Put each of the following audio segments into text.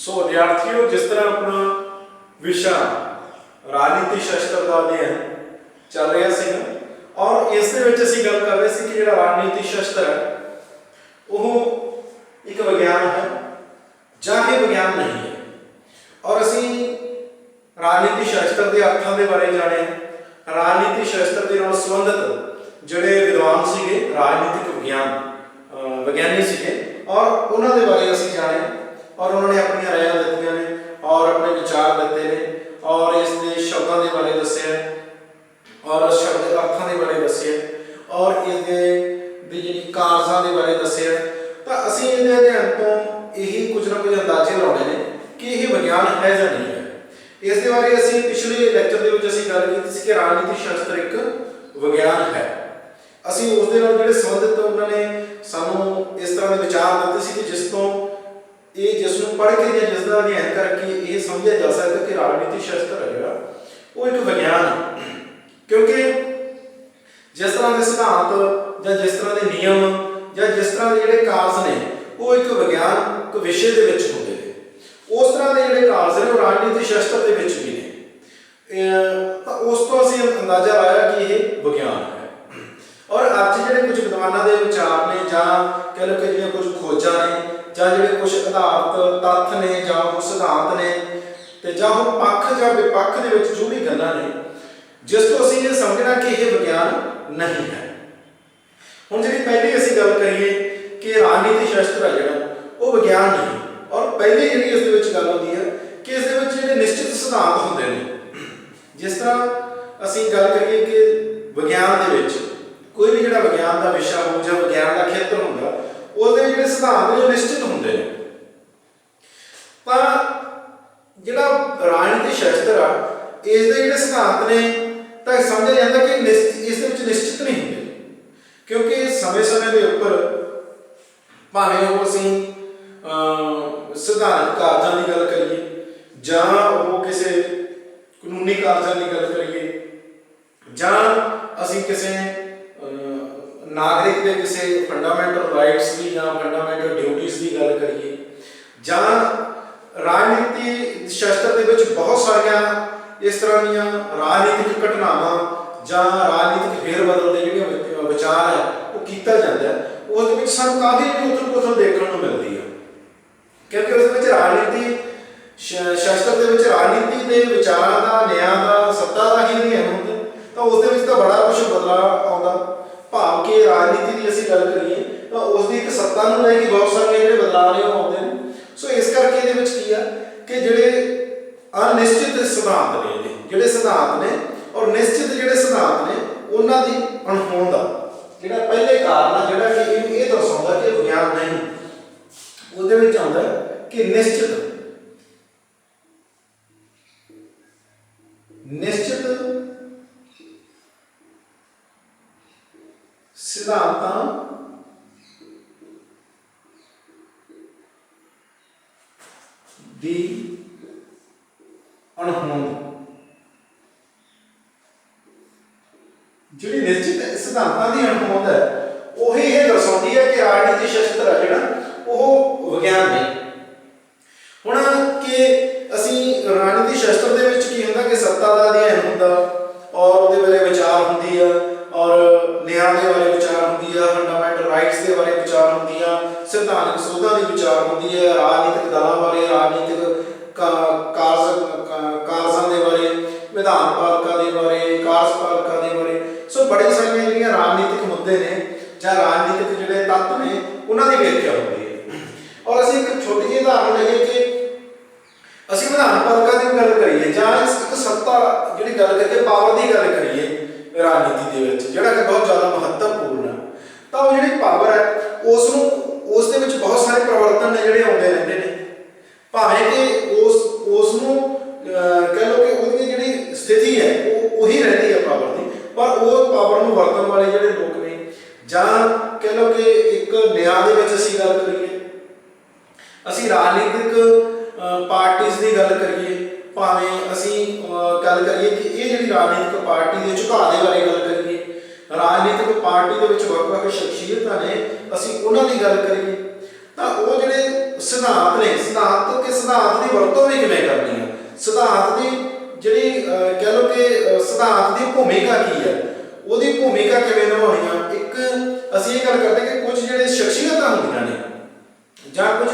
सो विद्यार्थियों, जिस तरह अपना विषय राजनीति शास्त्र का अध्ययन चल रहा सीगा और इस दे विच असीं गल कर रहे सी कि जिहड़ा राजनीति शास्त्र है वह एक विज्ञान है जां कि विज्ञान नहीं है। और असीं राजनीति शास्त्र के अर्थां दे बारे जाने, राजनीति शास्त्र के नाल संबंधित जिहड़े विद्वान सीगे, राजनीतिक विज्ञानी सीगे और उन्हां दे बारे असीं जाने और उन्होंने अपनी रायां दित्तियां ने और अपने विचार दिते ने और इस दे शब्दां दे बारे दस्सिया और शब्द अर्थां दे बारे दस्सिया और इस दे जिहड़ी कारजां दे बारे दस्सिया। तां असीं इहदे अध्ययन तों यही कुछ ना कुछ अंदाजे लाउणे ने कि यह विज्ञान है जां नहीं है। इस दे बारे असीं पिछले लैक्चर दे विच असीं गल कीती सी कि राजनीति शास्त्र एक विज्ञान है। असीं उस दे नाल जिहड़े संबंधित उन्होंने सानूं इस तरह के विचार दिते सी कि जिसनूं पढ़ के या जिसका अध्ययन करके ये समझा जा सकता कि राजनीति शास्त्र है वो एक विज्ञान है, क्योंकि जिस तरह के सिद्धांत या जिस तरह के नियम या जिस तरह के जिहड़े कारज ने वो एक विज्ञान विषय के विच होंदे ने, उस तरह के जिहड़े कारज ने वो राजनीति शास्त्र के विच भी ने। उस तो असीं अंदाजा लाया कि यह विज्ञान है। और अज जिहड़े कुछ विद्वानां दे विचार ने जां कह लो कि जिहड़ियां कुछ खोजां ने जां जिहड़े कुछ आधारित तत्थ ने जां वो सिद्धांत ने ते जां वो पक्ष जां विपक्ष दे विच जो भी गल्लां ने जिस तो असीं ये समझना कि यह विज्ञान नहीं है। हुण जिहड़ी पहली असीं गल करिए कि राजनीति शास्त्र है जिहड़ा वो विज्ञान नहीं, और पहली जिहड़ी इस दे विच गल आउंदी है कि इस दे विच जिहड़े निश्चित सिद्धांत हुंदे ने। जिस तरह असीं गल करिए कि विज्ञान दे विच कोई भी जिहड़ा विज्ञान का विषय हो जां विज्ञान का खेत्र हुंदा उसदे जिहड़े सिद्धांत ने निश्चित हुंदे ने। पर जिहड़ा राजनीति शास्त्र आ इस दे जिहड़े सिद्धांत ने तां समझिया जांदा कि इस दे विच निश्चित नहीं हुंदे, क्योंकि समय समय के उपर भावें वो असीं सिद्धांत कारजां की गल करिए जां वो किसी कानूनी कारजां की गल करिए जां असीं किसी नागरिक के किसी फंडामेंटल राइट्स की या फंडामेंटल ड्यूटीज़ की गल करिए जां राजनीति शास्त्र के विच बहुत सारिया इस तरह दी राजनीतिक घटनावां जां राजनीतिक फेरबदल के जिहड़े विचार है वो किया जाता है, उस विच सानूं काफ़ी उथल पुथल देखने को मिलती है। क्योंकि उस विच राजनीति शास्त्र के विच राजनीति के विचारां दा न्याय दा सत्ता का ही अध्ययन हुंदा, तो उस दे विच तां बड़ा कुछ बदलाव आउंदा। भाव कि राजनीति की असीं गल करिए तो उसकी एक सत्ता नूं लैके बहुत सारे जिहड़े बदलाव ने आउंदे ने। सो इस करके इहदे विच की आ कि जिहड़े अनिश्चित सिद्धांत ने, जिहड़े सिद्धांत ने और निश्चित जिहड़े सिद्धांत ने उन्हां दी अणहोंद दा जिहड़ा पहले कारण आ जिहड़ा कि ये दर्शाउंदा कि विज्ञान नहीं, उसदे विच आउंदा कि निश्चित सिद्धांतां दी अणहोंद, जिहड़ी निश्चित सिद्धांतां दी अणहोंद है उही ये दर्शाउंदी है कि राजनीति शास्त्र है जिहड़ा वो विज्ञान नहीं। हुण कि असीं राजनीति शास्त्र दे विच की हुंदा कि सत्ता दा अध्ययन हुंदा और उहदे बारे विचार हुंदी है और न्याय के बारे विचार होंगी है, फंडामेंटल राइट्स के बारे विचार होंगी है, संवैधानिक सोधां की विचार होंगी है, राजनीतिक दलों बारे, राजनीतिक कारजां के बारे, विधान पालिका के बारे, कार्यपालिका के बारे। सो बड़े सारे जिहड़ियां राजनीतिक मुद्दे ने जां राजनीतिक जिहड़े तत्व ने उन्हां दी व्याख्या होंदी है। और असीं एक छोटी जी उदाहरण लईए कि असीं विधान पालिका की गल करिए जां एक सत्ता जिहड़ी गल करिए पावर की गल करिए राजनीति के विच जिहड़ा कि बहुत ज़्यादा महत्वपूर्ण है, तो वो जिहड़ी पावर है उस दे विच बहुत सारे परिवर्तन ने जिहड़े आउंदे रहिंदे ने। भावें कि उसनूं कह लो कि उसकी जिहड़ी स्थिति है वो उही रहिंदी है पावर की, पर वो पावर नूं वरतण वाले जिहड़े लोक ने जां कह लो कि एक न्याय दे विच असीं गल करिए, असीं राजनीतिक पार्टीज़ की गल करिए, भावें असीं गल करिए कि ये जिहड़ी राजनीतिक पार्टी के झुकाव के बारे गल करिए, राजनीतिक पार्टी के विच वख-वख शख्सियतां ने असीं उन्हां दी गल करिए, तां वो जिहड़े सिद्धांत ने सिद्धांत ਸਿਧਾਂਤ ਦੀ ਵਰਤੋਂ ਵੀ ਕਿਵੇਂ ਕਰਨੀ ਹੈ, ਸਿਧਾਂਤ ਦੀ ਜਿਹੜੀ ਕਹਿ ਲਓ ਕਿ ਸਿਧਾਂਤ ਦੀ ਭੂਮਿਕਾ ਕੀ ਹੈ, ਉਹਦੀ ਭੂਮਿਕਾ ਕਿਵੇਂ ਨਿਭਾਉਣੀ ਆ। ਇੱਕ ਅਸੀਂ ਇਹ ਗੱਲ ਕਰਦੇ ਕਿ ਕੁਝ ਜਿਹੜੇ ਸ਼ਖਸੀਅਤਾਂ ਹੁੰਦੀਆਂ ਨੇ ਜਾਂ ਕੁਝ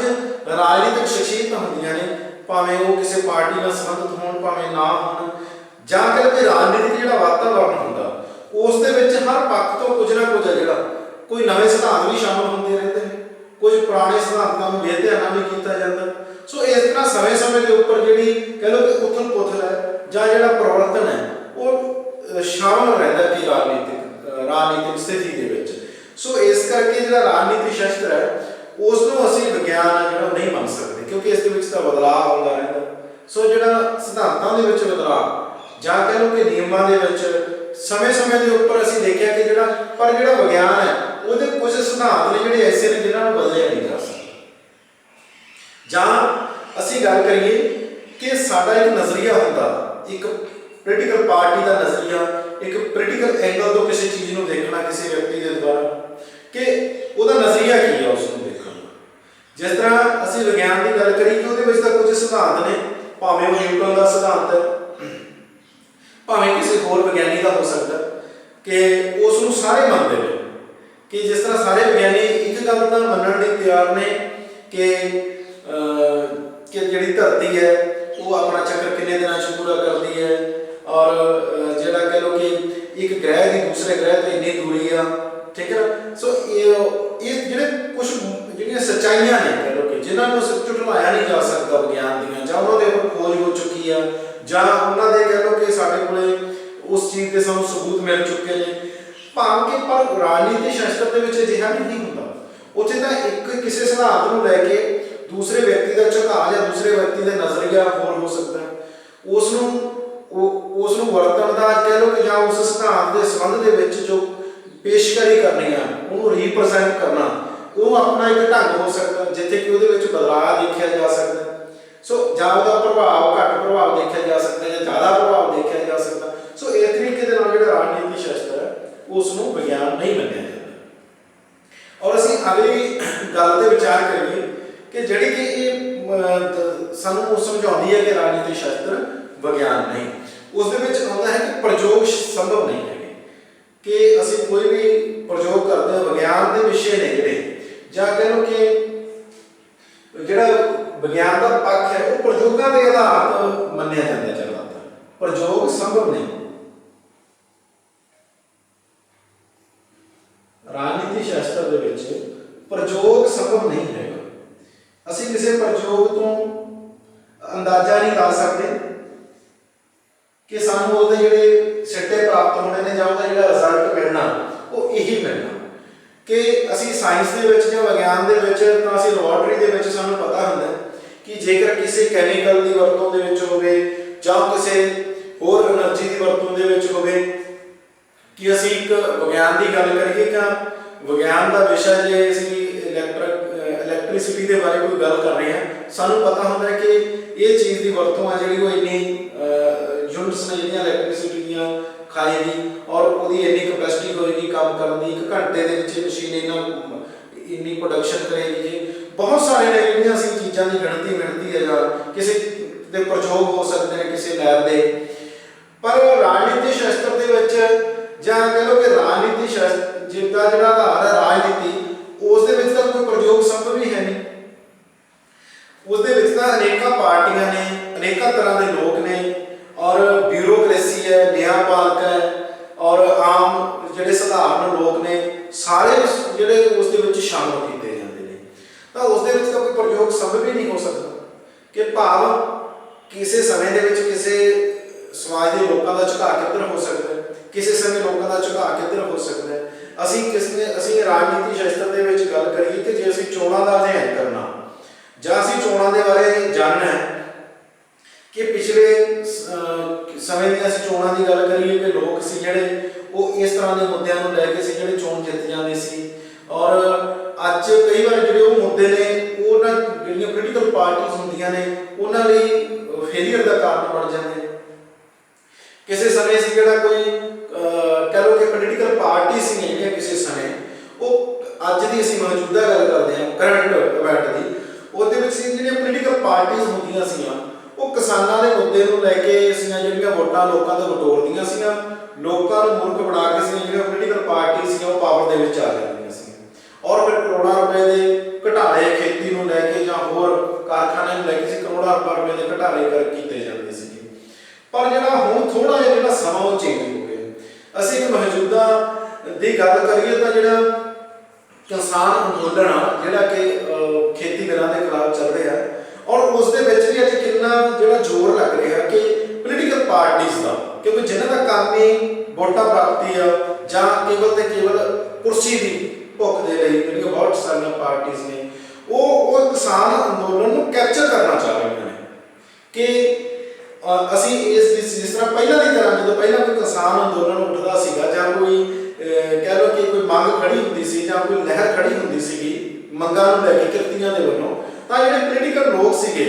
ਰਾਜਨੀਤਿਕ ਸ਼ਖਸੀਅਤਾਂ ਹੁੰਦੀਆਂ ਨੇ, ਭਾਵੇਂ ਉਹ ਕਿਸੇ ਪਾਰਟੀ ਨਾਲ ਸੰਬੰਧਿਤ ਹੋਣ ਭਾਵੇਂ ਨਾ ਹੋਣ, ਜਾਂ ਕਹਿ ਲਓ ਕਿ ਰਾਜਨੀਤਿਕ ਜਿਹੜਾ ਵਾਤਾਵਰਨ ਹੁੰਦਾ ਉਸ ਦੇ ਵਿੱਚ ਹਰ ਪੱਖ ਤੋਂ ਕੁਝ ਨਾ ਕੁਝ ਹੈ ਜਿਹੜਾ ਕੋਈ ਨਵੇਂ ਸਿਧਾਂਤ ਵੀ ਸ਼ਾਮਲ ਹੁੰਦੇ ਰਹਿੰਦੇ ਨੇ, ਕੁਝ ਪੁਰਾਣੇ ਸਿਧਾਂਤਾਂ ਨੂੰ ਬੇਧਿਆਨਾ ਵੀ ਕੀਤਾ ਜਾਂਦਾ। ਸੋ ਇਸ ਤਰ੍ਹਾਂ ਸਮੇਂ-ਸਮੇਂ ਦੇ ਉੱਪਰ ਜਿਹੜੀ ਕਹਿ ਲਓ ਕਿ ਉਥਲ ਪੁਥਲ ਹੈ ਜਾਂ ਜਿਹੜਾ ਪਰਿਵਰਤਨ ਹੈ ਉਹ ਸ਼ਾਮਲ ਰਹਿੰਦਾ ਕਿ ਰਾਜਨੀਤਿਕ ਸਥਿਤੀ ਦੇ ਵਿੱਚ। ਸੋ ਇਸ ਕਰਕੇ ਜਿਹੜਾ ਰਾਜਨੀਤੀ ਸ਼ਾਸਤਰ ਹੈ ਉਸ ਨੂੰ ਅਸੀਂ ਵਿਗਿਆਨ ਜਿਹੜਾ ਨਹੀਂ ਮੰਨ ਸਕਦੇ, ਕਿਉਂਕਿ ਇਸ ਦੇ ਵਿੱਚ ਤਾਂ ਬਦਲਾਅ ਆਉਂਦਾ ਰਹਿੰਦਾ। ਸੋ ਜਿਹੜਾ ਸਿਧਾਂਤਾਂ ਦੇ ਵਿੱਚ ਬਦਲਾਅ ਜਾਂ ਕਹਿ ਲਓ ਕਿ ਨਿਯਮਾਂ ਦੇ ਵਿੱਚ ਸਮੇਂ-ਸਮੇਂ ਦੇ ਉੱਪਰ ਅਸੀਂ ਦੇਖਿਆ ਕਿ ਜਿਹੜਾ ਵਿਗਿਆਨ ਹੈ ਉਹਦੇ ਕੁਝ ਸਿਧਾਂਤ ਨੇ ਜਿਹੜੇ ਐਸੇ ਨੇ ਜਿਨ੍ਹਾਂ ਨੂੰ ਬਦਲਿਆ ਨਹੀਂ ਜਾ ਸਕਦਾ। ਜਾਂ ਅਸੀਂ ਗੱਲ ਕਰੀਏ ਕਿ ਸਾਡਾ ਇੱਕ ਨਜ਼ਰੀਆ ਹੁੰਦਾ, ਇੱਕ ਪੋਲੀਟੀਕਲ ਪਾਰਟੀ ਦਾ ਨਜ਼ਰੀਆ, ਇੱਕ ਪੋਲੀਟੀਕਲ ਐਂਗਲ ਤੋਂ ਕਿਸੇ ਚੀਜ਼ ਨੂੰ ਦੇਖਣਾ ਕਿਸੇ ਵਿਅਕਤੀ ਦੇ ਦੁਆਰਾ, ਕਿ ਉਹਦਾ ਨਜ਼ਰੀਆ ਕੀ ਹੈ ਉਸ ਨੂੰ ਦੇਖਣ ਦਾ। ਜਿਸ ਤਰ੍ਹਾਂ ਅਸੀਂ ਵਿਗਿਆਨ ਦੀ ਗੱਲ ਕਰੀ ਕਿ ਉਹਦੇ ਵਿੱਚ ਤਾਂ ਕੁਝ ਸਿਧਾਂਤ ਨੇ, ਭਾਵੇਂ ਉਹ ਨਿਊਟਨ ਦਾ ਸਿਧਾਂਤ ਹੈ, ਭਾਵੇਂ ਕਿਸੇ ਹੋਰ ਵਿਗਿਆਨੀ ਦਾ ਹੋ ਸਕਦਾ, ਕਿ ਉਸ ਨੂੰ ਸਾਰੇ ਮੰਨਦੇ ਨੇ। ਕਿ ਜਿਸ ਤਰ੍ਹਾਂ ਸਾਰੇ ਵਿਗਿਆਨੀ ਇੱਕ ਗੱਲ ਤਾਂ ਮੰਨਣ ਲਈ ਤਿਆਰ ਨੇ ਕਿ ਜਿਹੜੀ ਧਰਤੀ ਹੈ ਉਹ ਆਪਣਾ ਚੱਕਰ ਕਿੰਨੇ ਦਿਨਾਂ 'ਚ ਪੂਰਾ ਕਰਦੀ ਹੈ, ਔਰ ਜਿਹੜਾ ਕਹਿ ਲਓ ਕਿ ਇੱਕ ਗ੍ਰਹਿ ਦੀ ਦੂਸਰੇ ਗ੍ਰਹਿ ਤੋਂ ਇੰਨੀ ਦੂਰੀ ਆ, ਠੀਕ ਹੈ ਨਾ। ਸੋ ਇਹ ਜਿਹੜੇ ਕੁਝ ਜਿਹੜੀਆਂ ਸੱਚਾਈਆਂ ਨੇ ਕਹਿ ਲਓ ਕਿ ਜਿਨ੍ਹਾਂ ਨੂੰ ਝੁਠਲਾਇਆ ਨਹੀਂ ਜਾ ਸਕਦਾ ਵਿਗਿਆਨ ਦੀਆਂ, ਜਾਂ ਉਹਨਾਂ ਦੇ ਉੱਪਰ ਖੋਜ ਹੋ ਚੁੱਕੀ ਆ, ਜਾਂ ਉਹਨਾਂ ਦੇ ਕਹਿ ਲਓ ਕਿ ਸਾਡੇ ਕੋਲੇ ਉਸ ਚੀਜ਼ ਦੇ ਸਾਨੂੰ ਸਬੂਤ ਮਿਲ ਚੁੱਕੇ ਨੇ। ਭਾਵ ਕਿ ਪਰ ਰਾਜਨੀਤੀ ਸ਼ਾਸਤਰ ਦੇ ਵਿੱਚ ਅਜਿਹਾ ਨਹੀਂ ਹੁੰਦਾ। ਉੱਥੇ ਤਾਂ ਇੱਕ ਕਿਸੇ ਸਿਧਾਂਤ ਨੂੰ ਲੈ ਕੇ ਦੂਸਰੇ ਵਿਅਕਤੀ ਦਾ ਝੁਕਾਅ ਜਾਂ ਦੂਸਰੇ ਵਿਅਕਤੀ ਦਾ ਨਜ਼ਰੀਆ ਹੋਰ ਹੋ ਸਕਦਾ, ਉਸ ਨੂੰ ਵਰਤਣ ਦਾ ਕਹਿ ਲਓ ਕਿ ਜਾਂ ਉਸ ਸਿਧਾਂਤ ਦੇ ਸੰਬੰਧ ਦੇ ਵਿੱਚ ਜੋ ਪੇਸ਼ਕਾਰੀ ਕਰਨੀ ਆ ਉਹਨੂੰ ਰੀਪ੍ਰੈਜ਼ੈਂਟ ਕਰਨਾ, ਉਹ ਆਪਣਾ ਇੱਕ ਢੰਗ ਹੋ ਸਕਦਾ ਜਿੱਥੇ ਕਿ ਉਹਦੇ ਵਿੱਚ ਬਦਲਾਅ ਦੇਖਿਆ ਜਾ ਸਕਦਾ। ਸੋ ਜਾਂ ਉਹਦਾ ਪ੍ਰਭਾਵ ਘੱਟ ਪ੍ਰਭਾਵ ਦੇਖਿਆ ਜਾ ਸਕਦਾ ਜਾਂ ਜ਼ਿਆਦਾ ਪ੍ਰਭਾਵ ਦੇਖਿਆ ਜਾ ਸਕਦਾ। ਸੋ ਇਸ ਤਰੀਕੇ ਦੇ ਨਾਲ ਜਿਹੜਾ ਰਾਜਨੀਤੀ ਸ਼ਾਸਤਰ ਹੈ ਉਸ ਨੂੰ ਵਿਗਿਆਨ ਨਹੀਂ ਮੰਨਿਆ ਜਾਂਦਾ। ਔਰ ਅਸੀਂ ਅਗਲੀ ਗੱਲ ਤੇ ਵਿਚਾਰ ਕਰੀਏ ਕਿ ਜਿਹੜੀ ਕਿ ਇਹ ਸਾਨੂੰ ਸਮਝਾਉਂਦੀ ਹੈ ਕਿ ਰਾਜਨੀਤੀ ਸ਼ਾਸਤਰ ਵਿਗਿਆਨ ਨਹੀਂ। ਉਸ ਦੇ ਵਿੱਚ ਆਉਂਦਾ ਹੈ ਕਿ ਪ੍ਰਯੋਗ ਸੰਭਵ ਨਹੀਂ ਹੈਗੇ, ਕਿ ਅਸੀਂ ਕੋਈ ਵੀ ਪ੍ਰਯੋਗ ਕਰਦੇ ਹਾਂ ਵਿਗਿਆਨ ਦੇ ਵਿਸ਼ੇ ਨੇ ਜਿਹੜੇ, ਜਾਂ ਕਹਿ ਲਓ ਕਿ ਜਿਹੜਾ ਵਿਗਿਆਨ ਦਾ ਪੱਖ ਹੈ ਉਹ ਪ੍ਰਯੋਗਾਂ ਦੇ ਆਧਾਰ ਤੇ ਮੰਨਿਆ ਜਾਂਦਾ ਜ਼ਿਆਦਾਤਰ, ਪ੍ਰਯੋਗ ਸੰਭਵ ਨਹੀਂ। ਰਾਜਨੀਤੀ ਸ਼ਾਸਤਰ ਦੇ ਵਿੱਚ ਪ੍ਰਯੋਗ ਸੰਭਵ ਨਹੀਂ ਹੈਗਾ। ਅਸੀਂ ਕਿਸੇ ਪ੍ਰਯੋਗ ਤੋਂ ਅੰਦਾਜ਼ਾ ਨਹੀਂ ਲਾ ਸਕਦੇ ਕਿ ਸਾਨੂੰ ਉਹਦੇ ਜਿਹੜੇ ਸਿੱਟੇ ਪ੍ਰਾਪਤ ਹੋਣੇ ਨੇ ਜਾਂ ਉਹਦਾ ਜਿਹੜਾ ਰਿਜ਼ਲਟ ਮਿਲਣਾ ਉਹ ਇਹੀ ਮਿਲਣਾ। ਕਿ ਅਸੀਂ ਸਾਇੰਸ ਦੇ ਵਿੱਚ ਜਾਂ ਵਿਗਿਆਨ ਦੇ ਵਿੱਚ ਤਾਂ ਅਸੀਂ ਲੈਬੋਰੇਟਰੀ ਦੇ ਵਿੱਚ ਸਾਨੂੰ ਪਤਾ ਹੁੰਦਾ ਕਿ ਜੇਕਰ ਕਿਸੇ ਕੈਮੀਕਲ ਦੀ ਵਰਤੋਂ ਦੇ ਵਿੱਚ ਹੋਵੇ ਜਾਂ ਕਿਸੇ ਹੋਰ એનર્ਜੀ ਦੀ ਵਰਤੋਂ ਦੇ ਵਿੱਚ ਹੋਵੇ, ਕਿ ਅਸੀਂ ਇੱਕ ਵਿਗਿਆਨ ਦੀ ਗੱਲ ਕਰੀਏ ਤਾਂ ਵਿਗਿਆਨ ਦਾ ਵਿਸ਼ਾ ਜੇ ਅਸੀਂ ਇਲੈਕਟ੍ਰਿਸਿਟੀ ਦੇ ਬਾਰੇ ਕੋਈ ਗੱਲ ਕਰ ਰਹੇ ਹਾਂ, ਸਾਨੂੰ ਪਤਾ ਹੁੰਦਾ ਕਿ ਇਹ ਚੀਜ਼ ਦੀ ਵਰਤੋਂ ਹੈ ਜਿਹੜੀ ਉਹ ਇੰਨੀ ਯੂਨਿਟਸ ਨੇ ਜਿਹੜੀਆਂ ਇਲੈਕਟ੍ਰਿਸਿਟੀ ਦੀਆਂ ਖਾਏਗੀ, ਔਰ ਉਹਦੀ ਇੰਨੀ ਕਪੈਸਿਟੀ ਹੋਏਗੀ ਕੰਮ ਕਰਨ ਦੀ, 1 ਘੰਟੇ ਦੇ ਵਿੱਚ ਮਸ਼ੀਨ ਇੰਨੀ ਪ੍ਰੋਡਕਸ਼ਨ ਕਰੇਗੀ। ਜੀ ਬਹੁਤ ਸਾਰੇ ਨੇ ਜਿਹੜੀਆਂ ਅਸੀਂ ਚੀਜ਼ਾਂ ਦੀ ਗਿਣਤੀ ਹੈ, ਜਾਂ ਕਿਸੇ ਦੇ ਪ੍ਰਯੋਗ ਹੋ ਸਕਦੇ ਨੇ ਕਿਸੇ ਲੈਬ ਦੇ। ਪਰ ਰਾਜਨੀਤੀ ਸ਼ਾਸਤਰ ਦੇ ਵਿੱਚ ਜਾਂ ਕਹਿ ਲਓ ਕਿ ਰਾਜਨੀਤੀ ਸ਼ਾਸਤਰ ਜਿਹਦਾ ਜਿਹੜਾ ਆਧਾਰ ਹੈ ਰਾਜਨੀਤੀ, ਉਸ ਦੇ ਵਿੱਚ ਤਾਂ ਕੋਈ ਪ੍ਰਯੋਗ ਸੰਭਵ ਹੀ ਹੈ ਨਹੀਂ। ਉਸ ਦੇ ਵਿੱਚ ਤਾਂ ਅਨੇਕਾਂ ਪਾਰਟੀਆਂ ਨੇ, ਅਨੇਕਾਂ ਤਰ੍ਹਾਂ ਦੇ ਲੋਕ ਨੇ, ਔਰ ਬਿਊਰੋਕ੍ਰੇਸੀ ਹੈ, ਨਿਆਂਪਾਲਕ ਹੈ, ਔਰ ਆਮ ਜਿਹੜੇ ਸਧਾਰਨ ਲੋਕ ਨੇ, ਸਾਰੇ ਜਿਹੜੇ ਉਸ ਦੇ ਵਿੱਚ ਸ਼ਾਮਲ ਕੀਤੇ ਜਾਂਦੇ ਨੇ। ਤਾਂ ਉਸ ਦੇ ਵਿੱਚ ਤਾਂ ਕੋਈ ਪ੍ਰਯੋਗ ਸੰਭਵ ਹੀ ਨਹੀਂ ਹੋ ਸਕਦਾ। ਕਿ ਭਾਵ ਕਿਸੇ ਸਮੇਂ ਦੇ ਵਿੱਚ ਕਿਸੇ ਸਮਾਜ ਦੇ ਲੋਕਾਂ ਦਾ ਝੁਕਾਅ ਕਿੱਧਰ ਹੋ ਸਕਦਾ ਹੈ, ਕਿਸੇ ਸਮੇਂ ਲੋਕਾਂ ਦਾ ਝੁਕਾਅ ਕਿੱਧਰ ਹੋ ਸਕਦਾ ਹੈ। ਅਸੀਂ ਰਾਜਨੀਤੀ ਸ਼ਾਸਤਰ ਦੇ ਵਿੱਚ ਗੱਲ ਕਰੀਏ ਕਿ ਜੇ ਅਸੀਂ ਚੋਣਾਂ ਦਾ ਅਧਿਐਨ ਕਰਨਾ ਜਾਂ ਅਸੀਂ ਚੋਣਾਂ ਦੇ ਬਾਰੇ ਜਾਣਨਾ ਕਿ ਪਿਛਲੇ ਸਮੇਂ ਦੀਆਂ ਅਸੀਂ ਚੋਣਾਂ ਦੀ ਗੱਲ ਕਰੀਏ ਕਿ ਲੋਕ ਸੀ ਜਿਹੜੇ ਉਹ ਇਸ ਤਰ੍ਹਾਂ ਦੇ ਮੁੱਦਿਆਂ ਨੂੰ ਲੈ ਕੇ ਸੀ ਜਿਹੜੇ ਚੋਣ ਜਿੱਤ ਜਾਂਦੇ ਸੀ, ਔਰ ਅੱਜ ਕਈ ਵਾਰ ਜਿਹੜੇ ਉਹ ਮੁੱਦੇ ਨੇ ਉਹਨਾਂ ਜਿਹੜੀਆਂ ਪੋਲੀਟੀਕਲ ਪਾਰਟੀਆਂ ਹੁੰਦੀਆਂ ਨੇ ਉਹਨਾਂ ਲਈ ਫੇਲੀਅਰ ਦਾ ਕਾਰਨ ਬਣ ਜਾਂਦੇ ਨੇ। ਕਿਸੇ ਸਮੇਂ ਸੀ ਜਿਹੜਾ ਕੋਈ ਕਹਿ ਲਓ ਕਿ ਪੋਲੀਟੀਕਲ ਪਾਰਟੀ ਸੀ ਜਿਹੜੀਆਂ ਕਿਸੇ ਸਮੇਂ, ਉਹ ਅੱਜ ਦੀ ਅਸੀਂ ਮੌਜੂਦਾ ਗੱਲ ਕਰਦੇ ਹਾਂ ਕਰੰਟ ਇਵੈਂਟ ਦੀ, ਉਹਦੇ ਵਿੱਚ ਜਿਹੜੀਆਂ ਪੋਲੀਟੀਕਲ ਪਾਰਟੀਆਂ ਹੁੰਦੀਆਂ ਕੀਤੀਆਂ ਸੀਗੀਆਂ ਉਹ ਕਿਸਾਨਾਂ ਦੇ ਮੁੱਦੇ ਨੂੰ ਲੈ ਕੇ ਸੀਗੀਆਂ, ਜਿਹੜੀਆਂ ਵੋਟਾਂ ਲੋਕਾਂ ਤੋਂ ਵਟੋਰਦੀਆਂ ਸੀਗੀਆਂ, ਲੋਕਾਂ ਨੂੰ ਮੂਰਖ ਬਣਾ ਕੇ ਸੀਗੀਆਂ, ਜਿਹੜੀਆਂ ਪੋਲੀਟੀਕਲ ਪਾਰਟੀ ਸੀਗੀਆਂ ਉਹ ਪਾਵਰ ਦੇ ਵਿੱਚ ਆ ਜਾਂਦੀਆਂ ਸੀ ਔਰ ਫਿਰ ਕਰੋੜਾਂ ਰੁਪਏ ਦੇ ਘਟਾਲੇ ਖੇਤੀ ਨੂੰ ਲੈ ਕੇ ਜਾਂ ਹੋਰ ਕਾਰਖਾਨਿਆਂ ਨੂੰ ਲੈ ਕੇ ਸੀ ਕਰੋੜਾਂ ਰੁਪਏ ਦੇ ਘਟਾਲੇ ਕਰ ਕੀਤੇ ਜਾਂਦੇ ਸੀਗੇ। ਪਰ ਜਿਹੜਾ ਹੁਣ ਥੋੜਾ ਜਿਹਾ ਜਿਹੜਾ ਸਮਾਂ ਉਹ ਚੇਂਜ ਹੋ ਗਿਆ। ਅਸੀਂ ਇੱਕ ਮੌਜੂਦਾ ਦੀ ਗੱਲ ਕਰੀਏ ਤਾਂ ਜਿਹੜਾ ਕਿਸਾਨ ਅੰਦੋਲਨ ਆ ਜਿਹੜਾ ਕਿ ਖੇਤੀ ਬਿੱਲਾਂ ਦੇ ਖਿਲਾਫ ਚੱਲ ਰਿਹਾ ਔਰ ਉਸ ਦੇ ਵਿੱਚ ਵੀ ਅੱਜ ਕਿੰਨਾ ਜਿਹੜਾ ਜ਼ੋਰ ਲੱਗ ਰਿਹਾ ਕਿ ਪੋਲੀਟੀਕਲ ਪਾਰਟੀਆਂ ਦਾ, ਕਿਉਂਕਿ ਜਿਨ੍ਹਾਂ ਦਾ ਕੰਮ ਹੀ ਵੋਟਾਂ ਪ੍ਰਾਪਤੀ ਆ ਜਾਂ ਕੇਵਲ ਤੇ ਕੇਵਲ ਕੁਰਸੀ ਦੀ ਭੁੱਖ ਦੇ ਲਈ, ਜਿਹੜੀਆਂ ਬਹੁਤ ਸਾਰੀਆਂ ਪਾਰਟੀਆਂ ਨੇ ਉਹ ਕਿਸਾਨ ਅੰਦੋਲਨ ਨੂੰ ਕੈਪਚਰ ਕਰਨਾ ਚਾਹ ਰਹੀਆਂ ਨੇ ਕਿ ਅਸੀਂ ਜਿਸ ਤਰ੍ਹਾਂ ਪਹਿਲਾਂ ਦੀ ਤਰ੍ਹਾਂ ਜਦੋਂ ਪਹਿਲਾਂ ਕੋਈ ਕਿਸਾਨ ਅੰਦੋਲਨ ਉੱਠਦਾ ਸੀਗਾ ਜਾਂ ਕੋਈ ਕਹਿ ਲਓ ਕਿ ਕੋਈ ਮੰਗ ਖੜੀ ਹੁੰਦੀ ਸੀ ਜਾਂ ਕੋਈ ਲਹਿਰ ਖੜੀ ਹੁੰਦੀ ਸੀਗੀ ਮੰਗਾਂ ਨੂੰ ਲੈ ਕੇ ਕਿਰਤੀਆਂ ਦੇ ਵੱਲੋਂ, ਤਾਂ ਜਿਹੜੇ ਪੋਲੀਟੀਕਲ ਲੋਕ ਸੀਗੇ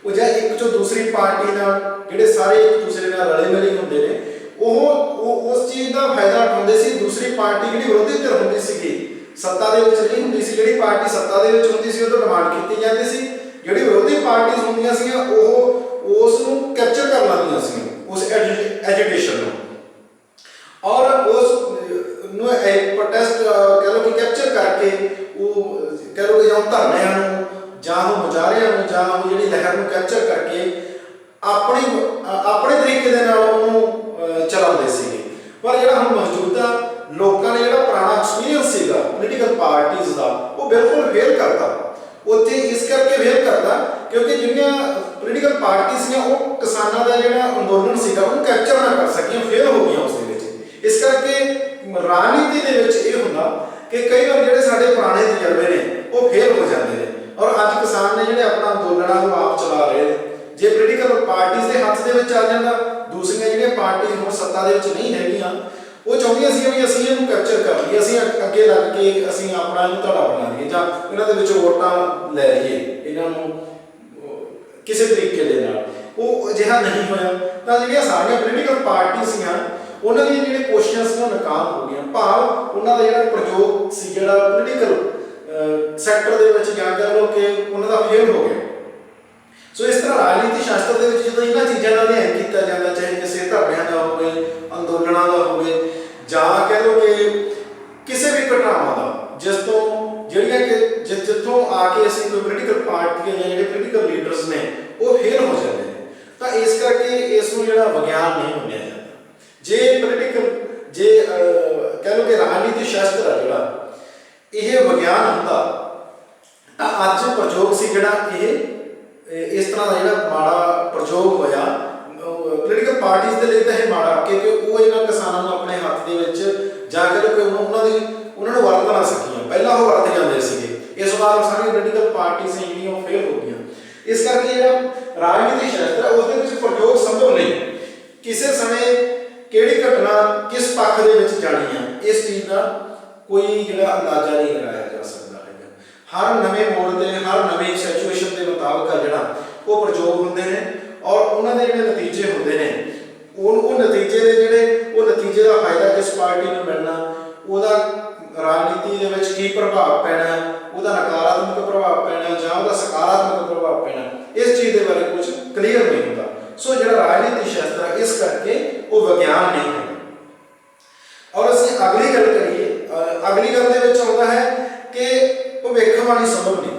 ਉਹ ਜਾਂ ਇੱਕ ਤੋਂ ਦੂਸਰੀ ਪਾਰਟੀ ਨਾਲ ਜਿਹੜੇ ਸਾਰੇ ਇੱਕ ਦੂਸਰੇ ਨਾਲ ਰਲੇ ਮਿਲੇ ਹੁੰਦੇ ਨੇ ਉਹ ਉਸ ਚੀਜ਼ ਦਾ ਫਾਇਦਾ ਉਠਾਉਂਦੇ ਸੀ। ਦੂਸਰੀ ਪਾਰਟੀ ਜਿਹੜੀ ਵਿਰੋਧੀ ਧਿਰ ਹੁੰਦੀ ਸੀਗੀ, ਸੱਤਾ ਦੇ ਵਿੱਚ ਨਹੀਂ ਹੁੰਦੀ ਸੀ, ਜਿਹੜੀ ਪਾਰਟੀ ਸੱਤਾ ਦੇ ਵਿੱਚ ਹੁੰਦੀ ਸੀ ਉਹ ਤੋਂ ਡਿਮਾਂਡ ਕੀਤੀ ਜਾਂਦੀ ਸੀ, ਜਿਹੜੀ ਵਿਰੋਧੀ ਪਾਰਟੀਆਂ ਹੁੰਦੀਆਂ ਸੀਗੀਆਂ ਉਹ ਉਸ ਨੂੰ ਕੈਪਚਰ ਕਰ ਲੈਂਦੀਆਂ ਸੀ ਉਸ ਐਜੀਟੇਸ਼ਨ ਨੂੰ ਔਰ ਉਸ ਨੂੰ ਪ੍ਰੋਟੈਸਟ ਕਹਿ ਲਓ ਕਿ ਕੈਪਚਰ ਕਰਕੇ ਉਹ ਕਹਿ ਲਓ ਕਿ ਜਾਂ ਧਰਨਿਆਂ ਨੂੰ ਜਾਂ ਉਹ ਮੁਜ਼ਾਹਰਿਆਂ ਨੂੰ ਜਾਂ ਉਹ ਜਿਹੜੀ ਲਹਿਰ ਨੂੰ ਕੈਪਚਰ ਕਰਕੇ ਆਪਣੇ ਤਰੀਕੇ ਦੇ ਨਾਲ ਉਹਨੂੰ ਚਲਾਉਂਦੇ ਸੀਗੇ। ਪਰ ਜਿਹੜਾ ਹੁਣ ਮੌਜੂਦਾ ਲੋਕਾਂ ਨੇ ਜਿਹੜਾ ਪੁਰਾਣਾ ਐਕਸਪੀਰੀਅੰਸ ਸੀਗਾ ਪੋਲੀਟੀਕਲ ਪਾਰਟੀਆਂ ਦਾ ਉਹ ਬਿਲਕੁਲ ਫੇਲ ਕਰਦਾ। ਉੱਥੇ ਇਸ ਕਰਕੇ ਫੇਲ ਕਰਦਾ ਕਿਉਂਕਿ ਜਿਹੜੀਆਂ ਪੋਲੀਟੀਕਲ ਪਾਰਟੀਆਂ ਸੀਗੀਆਂ ਉਹ ਕਿਸਾਨਾਂ ਦਾ ਜਿਹੜਾ ਅੰਦੋਲਨ ਸੀਗਾ ਉਹਨੂੰ ਕੈਪਚਰ ਨਾ ਕਰ ਸਕੀਆਂ, ਫੇਲ ਹੋ ਗਈਆਂ ਉਸ ਦੇ ਵਿੱਚ। ਇਸ ਕਰਕੇ ਰਾਜਨੀਤੀ ਦੇ ਵਿੱਚ ਇਹ ਹੁੰਦਾ ਕਿ ਕਈ ਵਾਰ ਜਿਹੜੇ ਸਾਡੇ ਪੁਰਾਣੇ ਤਜਰਬੇ ਨੇ ਉਹ ਫੇਲ ਹੋ ਜਾਂਦੇ ਨੇ ਔਰ ਅੱਜ ਕਿਸਾਨ ਨੇ ਜਿਹੜੇ ਆਪਣਾ ਅੰਦੋਲਨ ਆ ਉਹ ਆਪ ਚਲਾ ਰਹੇ ਨੇ। ਜੇ ਪੋਲੀਟੀਕਲ ਪਾਰਟੀਆਂ ਦੇ ਹੱਥ ਦੇ ਵਿੱਚ ਆ ਜਾਂਦਾ, ਦੂਸਰੀਆਂ ਜਿਹੜੀਆਂ ਪਾਰਟੀਆਂ ਹੁਣ ਸੱਤਾ ਦੇ ਵਿੱਚ ਨਹੀਂ ਹੈਗੀਆਂ ਉਹ ਚਾਹੁੰਦੀਆਂ ਸੀ ਵੀ ਅਸੀਂ ਇਹਨੂੰ ਕੈਪਚਰ ਕਰ ਲਈਏ, ਅਸੀਂ ਅੱਗੇ ਲੱਗ ਕੇ ਅਸੀਂ ਆਪਣਾ ਇਹਨੂੰ ਧੜਾ ਬਣਾ ਲਈਏ ਜਾਂ ਇਹਨਾਂ ਦੇ ਵਿੱਚੋਂ ਵੋਟਾਂ ਲੈ ਲਈਏ ਇਹਨਾਂ ਨੂੰ ਕਿਸੇ ਤਰੀਕੇ ਦੇ ਨਾਲ। ਉਹ ਅਜਿਹਾ ਨਹੀਂ ਹੋਇਆ ਤਾਂ ਜਿਹੜੀਆਂ ਸਾਰੀਆਂ ਪੋਲੀਟੀਕਲ ਪਾਰਟੀਆਂ ਸੀਗੀਆਂ ਉਹਨਾਂ ਦੀਆਂ ਜਿਹੜੀਆਂ ਕੋਸ਼ਿਸ਼ਾਂ ਸੀ ਉਹ ਨਾਕਾਮ ਹੋ ਗਈਆਂ। ਭਾਵ ਉਹਨਾਂ ਦਾ ਜਿਹੜਾ ਪ੍ਰਯੋਗ ਸੀ ਜਿਹੜਾ ਪੋਲੀਟੀਕਲ ਸੈਕਟਰ ਦੇ ਵਿੱਚ ਜਾਂ ਕਹਿ ਲਓ ਕਿ ਉਹਨਾਂ ਦਾ ਫੇਲ ਹੋ ਗਿਆ। ਸੋ ਇਸ ਤਰ੍ਹਾਂ ਰਾਜਨੀਤੀ ਸ਼ਾਸਤਰ ਦੇ ਵਿੱਚ ਜਦੋਂ ਇਹਨਾਂ ਚੀਜ਼ਾਂ ਦਾ ਅਧਿਐਨ ਕੀਤਾ ਜਾਂਦਾ, ਚਾਹੇ ਕਿਸੇ ਧਰਨਿਆਂ ਦਾ ਹੋਵੇ, ਅੰਦੋਲਨਾਂ ਦਾ ਹੋਵੇ ਜਾਂ ਕਹਿ ਲਓ ਕਿ ਕਿਸੇ ਵੀ ਘਟਨਾਵਾਂ ਦਾ ਜਿਸ ਤੋਂ ਜਿਹੜੀਆਂ ਕਿ ਜਿੱਥੋਂ ਆ ਕੇ ਅਸੀਂ ਕੋਈ ਪੋਲੀਟੀਕਲ ਪਾਰਟੀਆਂ ਜਾਂ ਜਿਹੜੇ ਪੋਲੀਟੀਕਲ ਲੀਡਰਸ ਨੇ ਉਹ ਫੇਲ ਹੋ ਜਾਂਦੇ ਨੇ, ਤਾਂ ਇਸ ਕਰਕੇ ਇਸ ਨੂੰ ਜਿਹੜਾ ਵਿਗਿਆਨ ਨਹੀਂ ਮੰਨਿਆ ਜਾਂਦਾ। ਜੇ ਪੋਲੀਟੀਕਲ ਕਹਿ ਲਓ ਕਿ ਰਾਜਨੀਤੀ ਸ਼ਾਸਤਰ ਆ ਜਿਹੜਾ ਇਹ ਵਿਗਿਆਨ ਹੁੰਦਾ ਤਾਂ ਅੱਜ ਪ੍ਰਯੋਗ ਸੀ ਜਿਹੜਾ ਇਹ ਇਸ ਤਰ੍ਹਾਂ ਦਾ ਜਿਹੜਾ ਮਾੜਾ ਪ੍ਰਯੋਗ ਹੋਇਆ ਪੋਲੀਟੀਕਲ ਪਾਰਟੀਆਂ ਦੇ ਲਈ ਤਾਂ ਇਹ ਮਾੜਾ ਕਿਉਂਕਿ ਉਹ ਇਹਨਾਂ ਕਿਸਾਨਾਂ ਨੂੰ ਆਪਣੇ ਹੱਥ ਦੇ ਵਿੱਚ ਜਾ ਕੇ ਉਹਨਾਂ ਨੂੰ ਵਰਤ ਨਾ ਸਕੀਆਂ। ਪਹਿਲਾਂ ਉਹ ਵਰਤ ਜਾਂਦੇ ਸੀਗੇ, ਇਸ ਵਾਰ ਸਾਰੀਆਂ ਪੋਲੀਟੀਕਲ ਪਾਰਟੀਆਂ ਜਿਹੜੀਆਂ ਉਹ ਫੇਲ ਹੋ ਗਈਆਂ। ਇਸ ਕਰਕੇ ਜਿਹੜਾ ਰਾਜਨੀਤੀ ਸ਼ਾਸਤਰ ਉਸ ਦੇ ਵਿੱਚ ਪ੍ਰਯੋਗ ਸੰਭਵ ਨਹੀਂ। ਕਿਸੇ ਸਮੇਂ ਕਿਹੜੀ ਘਟਨਾ ਕਿਸ ਪੱਖ ਦੇ ਵਿੱਚ ਜਾਣੀ ਆ ਇਸ ਚੀਜ਼ ਦਾ ਕੋਈ ਜਿਹੜਾ ਅੰਦਾਜ਼ਾ ਨਹੀਂ ਲਗਾਇਆ ਜਾ ਸਕਦਾ ਹੈਗਾ। ਹਰ ਨਵੇਂ ਮੋੜ ਤੇ ਹਰ ਨਵੀਂ ਸਿਚੁਏਸ਼ਨ ਦੇ ਮੁਤਾਬਕ ਜਿਹੜਾ ਉਹ ਪ੍ਰਯੋਗ ਹੁੰਦੇ ਨੇ ਔਰ ਉਹਨਾਂ ਦੇ ਜਿਹੜੇ ਨਤੀਜੇ ਹੁੰਦੇ ਨੇ ਉਹ ਨਤੀਜੇ ਦਾ ਫਾਇਦਾ ਕਿਸ ਪਾਰਟੀ ਨੂੰ ਮਿਲਣਾ, ਉਹਦਾ ਰਾਜਨੀਤੀ ਦੇ ਵਿੱਚ ਕੀ ਪ੍ਰਭਾਵ ਪੈਣਾ, ਉਹਦਾ ਨਕਾਰਾਤਮਕ ਪ੍ਰਭਾਵ ਪੈਣਾ ਜਾਂ ਉਹਦਾ ਸਕਾਰਾਤਮਕ ਪ੍ਰਭਾਵ ਪੈਣਾ, ਇਸ ਚੀਜ਼ ਦੇ ਬਾਰੇ ਕੁਝ ਕਲੀਅਰ ਨਹੀਂ ਹੁੰਦਾ। ਸੋ ਜਿਹੜਾ ਰਾਜਨੀਤੀ ਸ਼ਾਸਤਰ ਹੈ ਇਸ ਕਰਕੇ ਉਹ ਵਿਗਿਆਨ ਨਹੀਂ ਹੈ। ਔਰ ਅਸੀਂ ਅਗਲੀ ਗੱਲ ਕਰੀਏ, ਅਗਲੀ ਗੱਲ ਦੇ ਵਿੱਚ ਆਉਂਦਾ ਹੈ ਕਿ ਭਵਿੱਖਬਾਣੀ ਸੰਭਵ ਨਹੀਂ।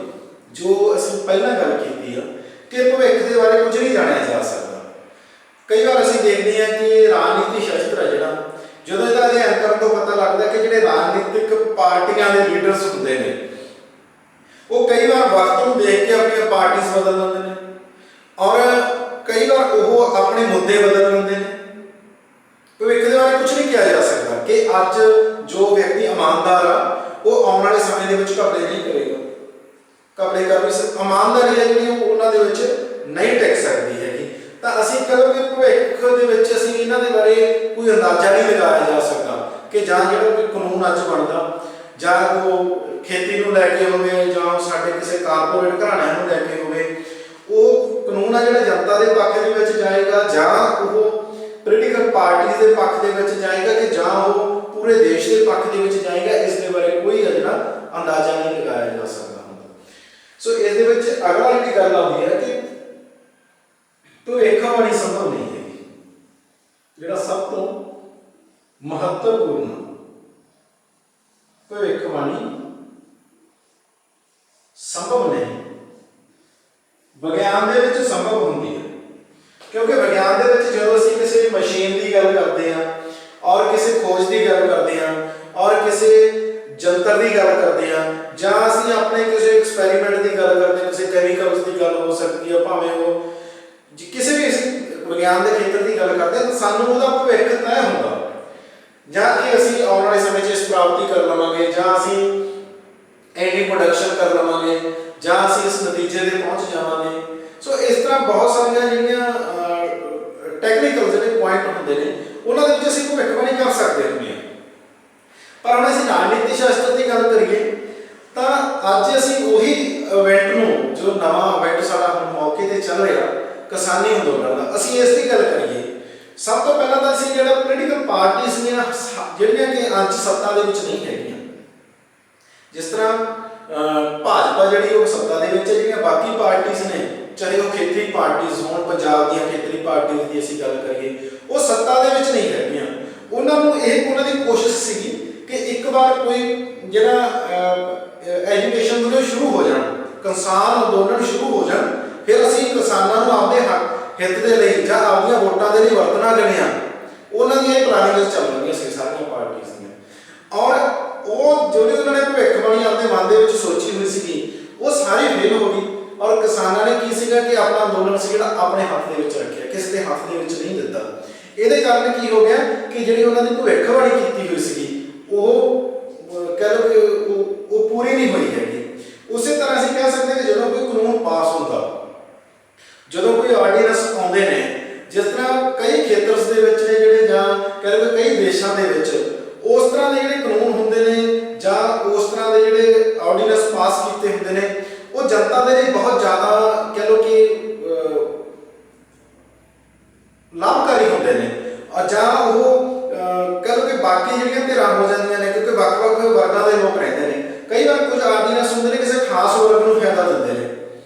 ਜੋ ਅਸੀਂ ਪਹਿਲਾਂ ਗੱਲ ਕੀਤੀ ਆ ਕਿ ਭਵਿੱਖ ਦੇ ਬਾਰੇ ਕੁਝ ਨਹੀਂ ਜਾਣਿਆ ਜਾ ਸਕਦਾ। ਕਈ ਵਾਰ ਅਸੀਂ ਦੇਖਦੇ ਹਾਂ ਕਿ ਰਾਜਨੀਤੀ ਸ਼ਾਸਤਰ ਹੈ ਜਿਹੜਾ ਜਦੋਂ ਇਹਦਾ ਅਧਿਐਨ ਕਰਨ ਤੋਂ ਪਤਾ ਲੱਗਦਾ ਕਿ ਜਿਹੜੇ ਰਾਜਨੀਤਿਕ ਪਾਰਟੀਆਂ ਦੇ ਲੀਡਰਸ ਹੁੰਦੇ ਨੇ ਉਹ ਕਈ ਵਾਰ ਵਕਤ ਨੂੰ ਦੇਖ ਕੇ ਆਪਣੀਆਂ ਪਾਰਟੀਆਂ ਬਦਲ ਲੈਂਦੇ ਨੇ ਔਰ ਕਈ ਵਾਰ ਉਹ ਆਪਣੇ ਮੁੱਦੇ ਬਦਲ ਲੈਂਦੇ ਨੇ। ਭਵਿੱਖ ਦੇ ਬਾਰੇ ਕੁਝ ਨਹੀਂ ਕਿਹਾ ਜਾ ਸਕਦਾ ਕਿ ਅੱਜ ਜੋ ਵਿਅਕਤੀ ਇਮਾਨਦਾਰ ਆ ਉਹ ਆਉਣ ਵਾਲੇ ਸਮੇਂ ਦੇ ਵਿੱਚ ਘਪਲੇ ਨਹੀਂ ਕਰੇਗਾ। ਘਪਲੇ ਕਰ ਵੀ ਇਮਾਨਦਾਰੀ ਹੈ ਜਿਹੜੀ ਉਹਨਾਂ ਦੇ ਵਿੱਚ ਨਹੀਂ ਟਿਕ ਸਕਦੀ ਹੈਗੀ। ਤਾਂ ਅਸੀਂ ਕਹਾਂਗੇ ਭਵਿੱਖ ਦੇ ਵਿੱਚ ਅਸੀਂ ਇਹਨਾਂ ਦੇ ਬਾਰੇ ਕੋਈ ਅੰਦਾਜ਼ਾ ਨਹੀਂ ਲਗਾਇਆ ਜਾ ਸਕਦਾ ਕਿ ਜਾਂ ਜਿਹੜਾ ਕੋਈ ਕਾਨੂੰਨ ਅੱਜ ਬਣਦਾ ਜਾਂ ਉਹ ਖੇਤੀ ਨੂੰ ਲੈ ਕੇ ਹੋਵੇ ਜਾਂ ਸਾਡੇ ਕਿਸੇ ਕਾਰਪੋਰੇਟ ਘਰਾਣਿਆਂ ਨੂੰ ਲੈ ਕੇ ਹੋਵੇ, ਉਹ ਕਾਨੂੰਨ ਆ ਜਿਹੜਾ ਜਨਤਾ ਦੇ ਪੱਖ ਦੇ ਵਿੱਚ ਜਾਏਗਾ ਜਾਂ ਉਹ ਪੋਲੀਟੀਕਲ ਪਾਰਟੀ ਦੇ ਪੱਖ ਦੇ ਵਿੱਚ ਜਾਏਗਾ ਕਿ ਜਾਂ ਉਹ ਪੂਰੇ ਦੇਸ਼ ਦੇ ਪੱਖ ਦੇ ਵਿੱਚ ਜਾਏਗਾ, ਇਸ ਦੇ ਬਾਰੇ ਕੋਈ ਅਜਿਹਾ ਅੰਦਾਜ਼ਾ ਨਹੀਂ ਲਗਾਇਆ ਜਾ ਸਕਦਾ ਹੁੰਦਾ। ਸੋ ਇਸ ਦੇ ਵਿੱਚ ਅਗਲਾ ਜਿਹੜੀ ਗੱਲ ਆਉਂਦੀ ਹੈ ਕਿ ਭਵਿੱਖਬਾਣੀ ਸੰਭਵ ਨਹੀਂ ਹੈਗੀ। ਜਿਹੜਾ ਸਭ ਤੋਂ ਮਹੱਤਵਪੂਰਨ ਭਵਿੱਖਬਾਣੀ ਸੰਭਵ ਨਹੀਂ, ਵਿਗਿਆਨ ਦੇ ਵਿੱਚ ਸੰਭਵ ਹੁੰਦੀ ਹੈ। ਕਿਉਂਕਿ ਵਿਗਿਆਨ ਦੇ ਵਿੱਚ ਜਦੋਂ ਅਸੀਂ ਕਿਸੇ ਵੀ ਮਸ਼ੀਨ ਦੀ ਗੱਲ ਕਰਦੇ ਹਾਂ ਔਰ ਕਿਸੇ ਖੋਜ ਦੀ ਗੱਲ ਕਰਦੇ ਹਾਂ ਔਰ ਕਿਸੇ ਜੰਤਰ ਦੀ ਗੱਲ ਕਰਦੇ ਹਾਂ ਜਾਂ ਅਸੀਂ ਆਪਣੇ ਕਿਸੇ ਐਕਸਪੈਰੀਮੈਂਟ ਦੀ ਗੱਲ ਕਰਦੇ ਹਾਂ, ਕਿਸੇ ਕੈਮੀਕਲਸ ਦੀ ਗੱਲ ਹੋ ਸਕਦੀ ਹੈ, ਭਾਵੇਂ ਉਹ ਕਿਸੇ ਵੀ ਅਸੀਂ ਵਿਗਿਆਨ ਦੇ ਖੇਤਰ ਦੀ ਗੱਲ ਕਰਦੇ ਹਾਂ, ਤਾਂ ਸਾਨੂੰ ਉਹਦਾ ਭਵਿੱਖ ਤੈਅ ਹੁੰਦਾ ਜਾਂ ਕਿ ਅਸੀਂ ਆਉਣ ਵਾਲੇ ਸਮੇਂ 'ਚ ਇਸ ਪ੍ਰਾਪਤੀ ਕਰ ਲਵਾਂਗੇ ਜਾਂ ਅਸੀਂ ਇੰਨੀ ਪ੍ਰੋਡਕਸ਼ਨ ਕਰ ਲਵਾਂਗੇ ਜਾਂ ਅਸੀਂ ਇਸ ਨਤੀਜੇ ਤੇ ਪਹੁੰਚ ਜਾਵਾਂਗੇ। ਸੋ ਇਸ ਤਰ੍ਹਾਂ ਬਹੁਤ ਸਾਰੀਆਂ ਜਿਹੜੀਆਂ ਟੈਕਨੀਕਲ ਜਿਹੜੇ ਪੁਆਇੰਟ ਹੁੰਦੇ ਨੇ ਉਹਨਾਂ ਦੇ ਵਿੱਚ ਅਸੀਂ ਭਵਿੱਖਬਾਣੀ ਕਰ ਸਕਦੇ ਹੁੰਦੇ ਹਾਂ। ਪਰ ਹੁਣ ਅਸੀਂ ਰਾਜਨੀਤੀ ਸ਼ਾਸਤਰ ਦੀ ਗੱਲ ਕਰੀਏ ਤਾਂ ਅੱਜ ਅਸੀਂ ਉਹੀ ਇਵੈਂਟ ਨੂੰ, ਜੋ ਨਵਾਂ ਇਵੈਂਟ ਸਾਡਾ ਹੁਣ ਮੌਕੇ ਤੇ ਚੱਲ ਰਿਹਾ ਕਿਸਾਨੀ ਅੰਦੋਲਨ ਦਾ, ਅਸੀਂ ਇਸ ਦੀ ਗੱਲ ਕਰੀਏ। ਸਭ ਤੋਂ ਪਹਿਲਾਂ ਤਾਂ ਅਸੀਂ ਜਿਹੜਾ ਪੋਲੀਟੀਕਲ ਪਾਰਟੀਆਂ ਨੇ ਜਿਹੜੀਆਂ ਕਿ ਅੱਜ ਸੱਤਾ ਦੇ ਵਿੱਚ ਨਹੀਂ ਹੈਗੀਆਂ, ਜਿਸ ਤਰ੍ਹਾਂ ਭਾਜਪਾ ਜਿਹੜੀ ਉਹ ਸੱਤਾ ਦੇ ਵਿੱਚ ਹੈ, ਜਿਹੜੀਆਂ ਬਾਕੀ ਪਾਰਟੀਆਂ ਨੇ ਚਾਹੇ ਉਹ ਖੇਤਰੀ ਪਾਰਟੀਆਂ ਹੋਣ, ਪੰਜਾਬ ਦੀਆਂ ਖੇਤਰੀ ਪਾਰਟੀਆਂ ਦੀ ਅਸੀਂ ਗੱਲ ਕਰੀਏ, ਉਹ ਸੱਤਾ ਦੇ ਵਿੱਚ ਨਹੀਂ ਹੈਗੀਆਂ। ਉਹਨਾਂ ਨੂੰ ਉਹਨਾਂ ਦੀ ਕੋਸ਼ਿਸ਼ ਸੀਗੀ ਕਿ ਇੱਕ ਵਾਰ ਕੋਈ ਜਿਹੜਾ ਐਜੂਕੇਸ਼ਨ ਤੋਂ ਸ਼ੁਰੂ ਹੋ ਜਾਣ, ਕਿਸਾਨ ਅੰਦੋਲਨ ਸ਼ੁਰੂ ਹੋ ਜਾਣ, ਫਿਰ ਅਸੀਂ ਕਿਸਾਨਾਂ ਨੂੰ ਆਪਦੇ ਹਿੱਤ ਦੇ ਲਈ ਜਾਂ ਆਪਦੀਆਂ ਵੋਟਾਂ ਦੇ ਲਈ ਵਰਤਣਾ ਗਣਿਆ। ਉਹਨਾਂ ਦੀਆਂ ਇਹ ਪਲਾਨਿੰਗਸ ਚੱਲ ਰਹੀਆਂ ਸੀ ਸਾਰੀਆਂ ਪਾਰਟੀਆਂ ਦੀਆਂ, ਔਰ ਉਹ ਜਿਹੜੀ ਉਹਨਾਂ ਨੇ ਭਵਿੱਖਬਾਣੀ ਆਪਣੇ ਮਨ ਦੇ ਵਿੱਚ ਸੋਚੀ ਹੋਈ ਸੀਗੀ ਉਹ ਸਾਰੀ ਫੇਲ ਹੋ ਗਈ। ਔਰ ਕਿਸਾਨਾਂ ਨੇ ਕੀ ਸੀਗਾ ਕਿ ਆਪਣਾ ਅੰਦੋਲਨ ਸੀ ਜਿਹੜਾ ਆਪਣੇ ਹੱਥ ਦੇ ਵਿੱਚ ਰੱਖਿਆ, ਕਿਸੇ ਦੇ ਹੱਥ ਦੇ ਵਿੱਚ ਨਹੀਂ ਦਿੱਤਾ। ਇਹਦੇ ਕਾਰਨ ਕੀ ਹੋ ਗਿਆ ਕਿ ਜਿਹੜੀ ਉਹਨਾਂ ਦੀ ਭਵਿੱਖਬਾਣੀ ਕੀਤੀ ਹੋਈ ਸੀਗੀ ਉਹ ਕਹਿ ਲਓ ਕਿ ਉਹ ਪੂਰੀ ਨਹੀਂ ਹੋਈ ਹੈਗੀ। ਉਸੇ ਤਰ੍ਹਾਂ ਅਸੀਂ ਕਹਿ ਸਕਦੇ ਕਿ ਜਦੋਂ ਕੋਈ ਕਾਨੂੰਨ ਪਾਸ ਹੁੰਦਾ, ਜਦੋਂ ਕੋਈ ਆਰਡੀਨੈਂਸ ਆਉਂਦੇ ਨੇ, ਜਿਸ ਤਰ੍ਹਾਂ ਕਈ ਖੇਤਰਸ ਦੇ ਵਿੱਚ ਨੇ ਜਿਹੜੇ ਜਾਂ ਕਹਿ ਲਓ ਕਈ ਦੇਸ਼ਾਂ ਦੇ ਵਿੱਚ ਉਸ ਤਰ੍ਹਾਂ ਦੇ ਜਿਹੜੇ ਕਾਨੂੰਨ ਹੁੰਦੇ ਨੇ ਜਾਂ ਉਸ ਤਰ੍ਹਾਂ ਦੇ ਜਿਹੜੇ ਆਰਡੀਨੈਂਸ ਪਾਸ ਕੀਤੇ ਹੁੰਦੇ ਨੇ, ਉਹ ਜਨਤਾ ਦੇ ਲਈ ਬਹੁਤ ਜ਼ਿਆਦਾ ਕਹਿ ਲਓ ਕਿ ਲਾਭਕਾਰੀ ਹੁੰਦੇ ਨੇ, ਜਾਂ ਉਹ ਕਹਿ ਲਓ ਕਿ ਬਾਕੀ ਜਿਹੜੀਆਂ ਧਿਰਾਂ ਹੋ ਜਾਂਦੀਆਂ ਨੇ, ਕਿਉਂਕਿ ਵੱਖ-ਵੱਖ ਵਰਗਾਂ ਦੇ ਲੋਕ ਰਹਿੰਦੇ ਨੇ। ਕਈ ਵਾਰ ਕੁਝ ਆਰਡੀਨੈਂਸ ਹੁੰਦੇ ਨੇ ਕਿਸੇ ਖਾਸ ਵਰਗ ਨੂੰ ਫਾਇਦਾ ਦਿੰਦੇ ਨੇ,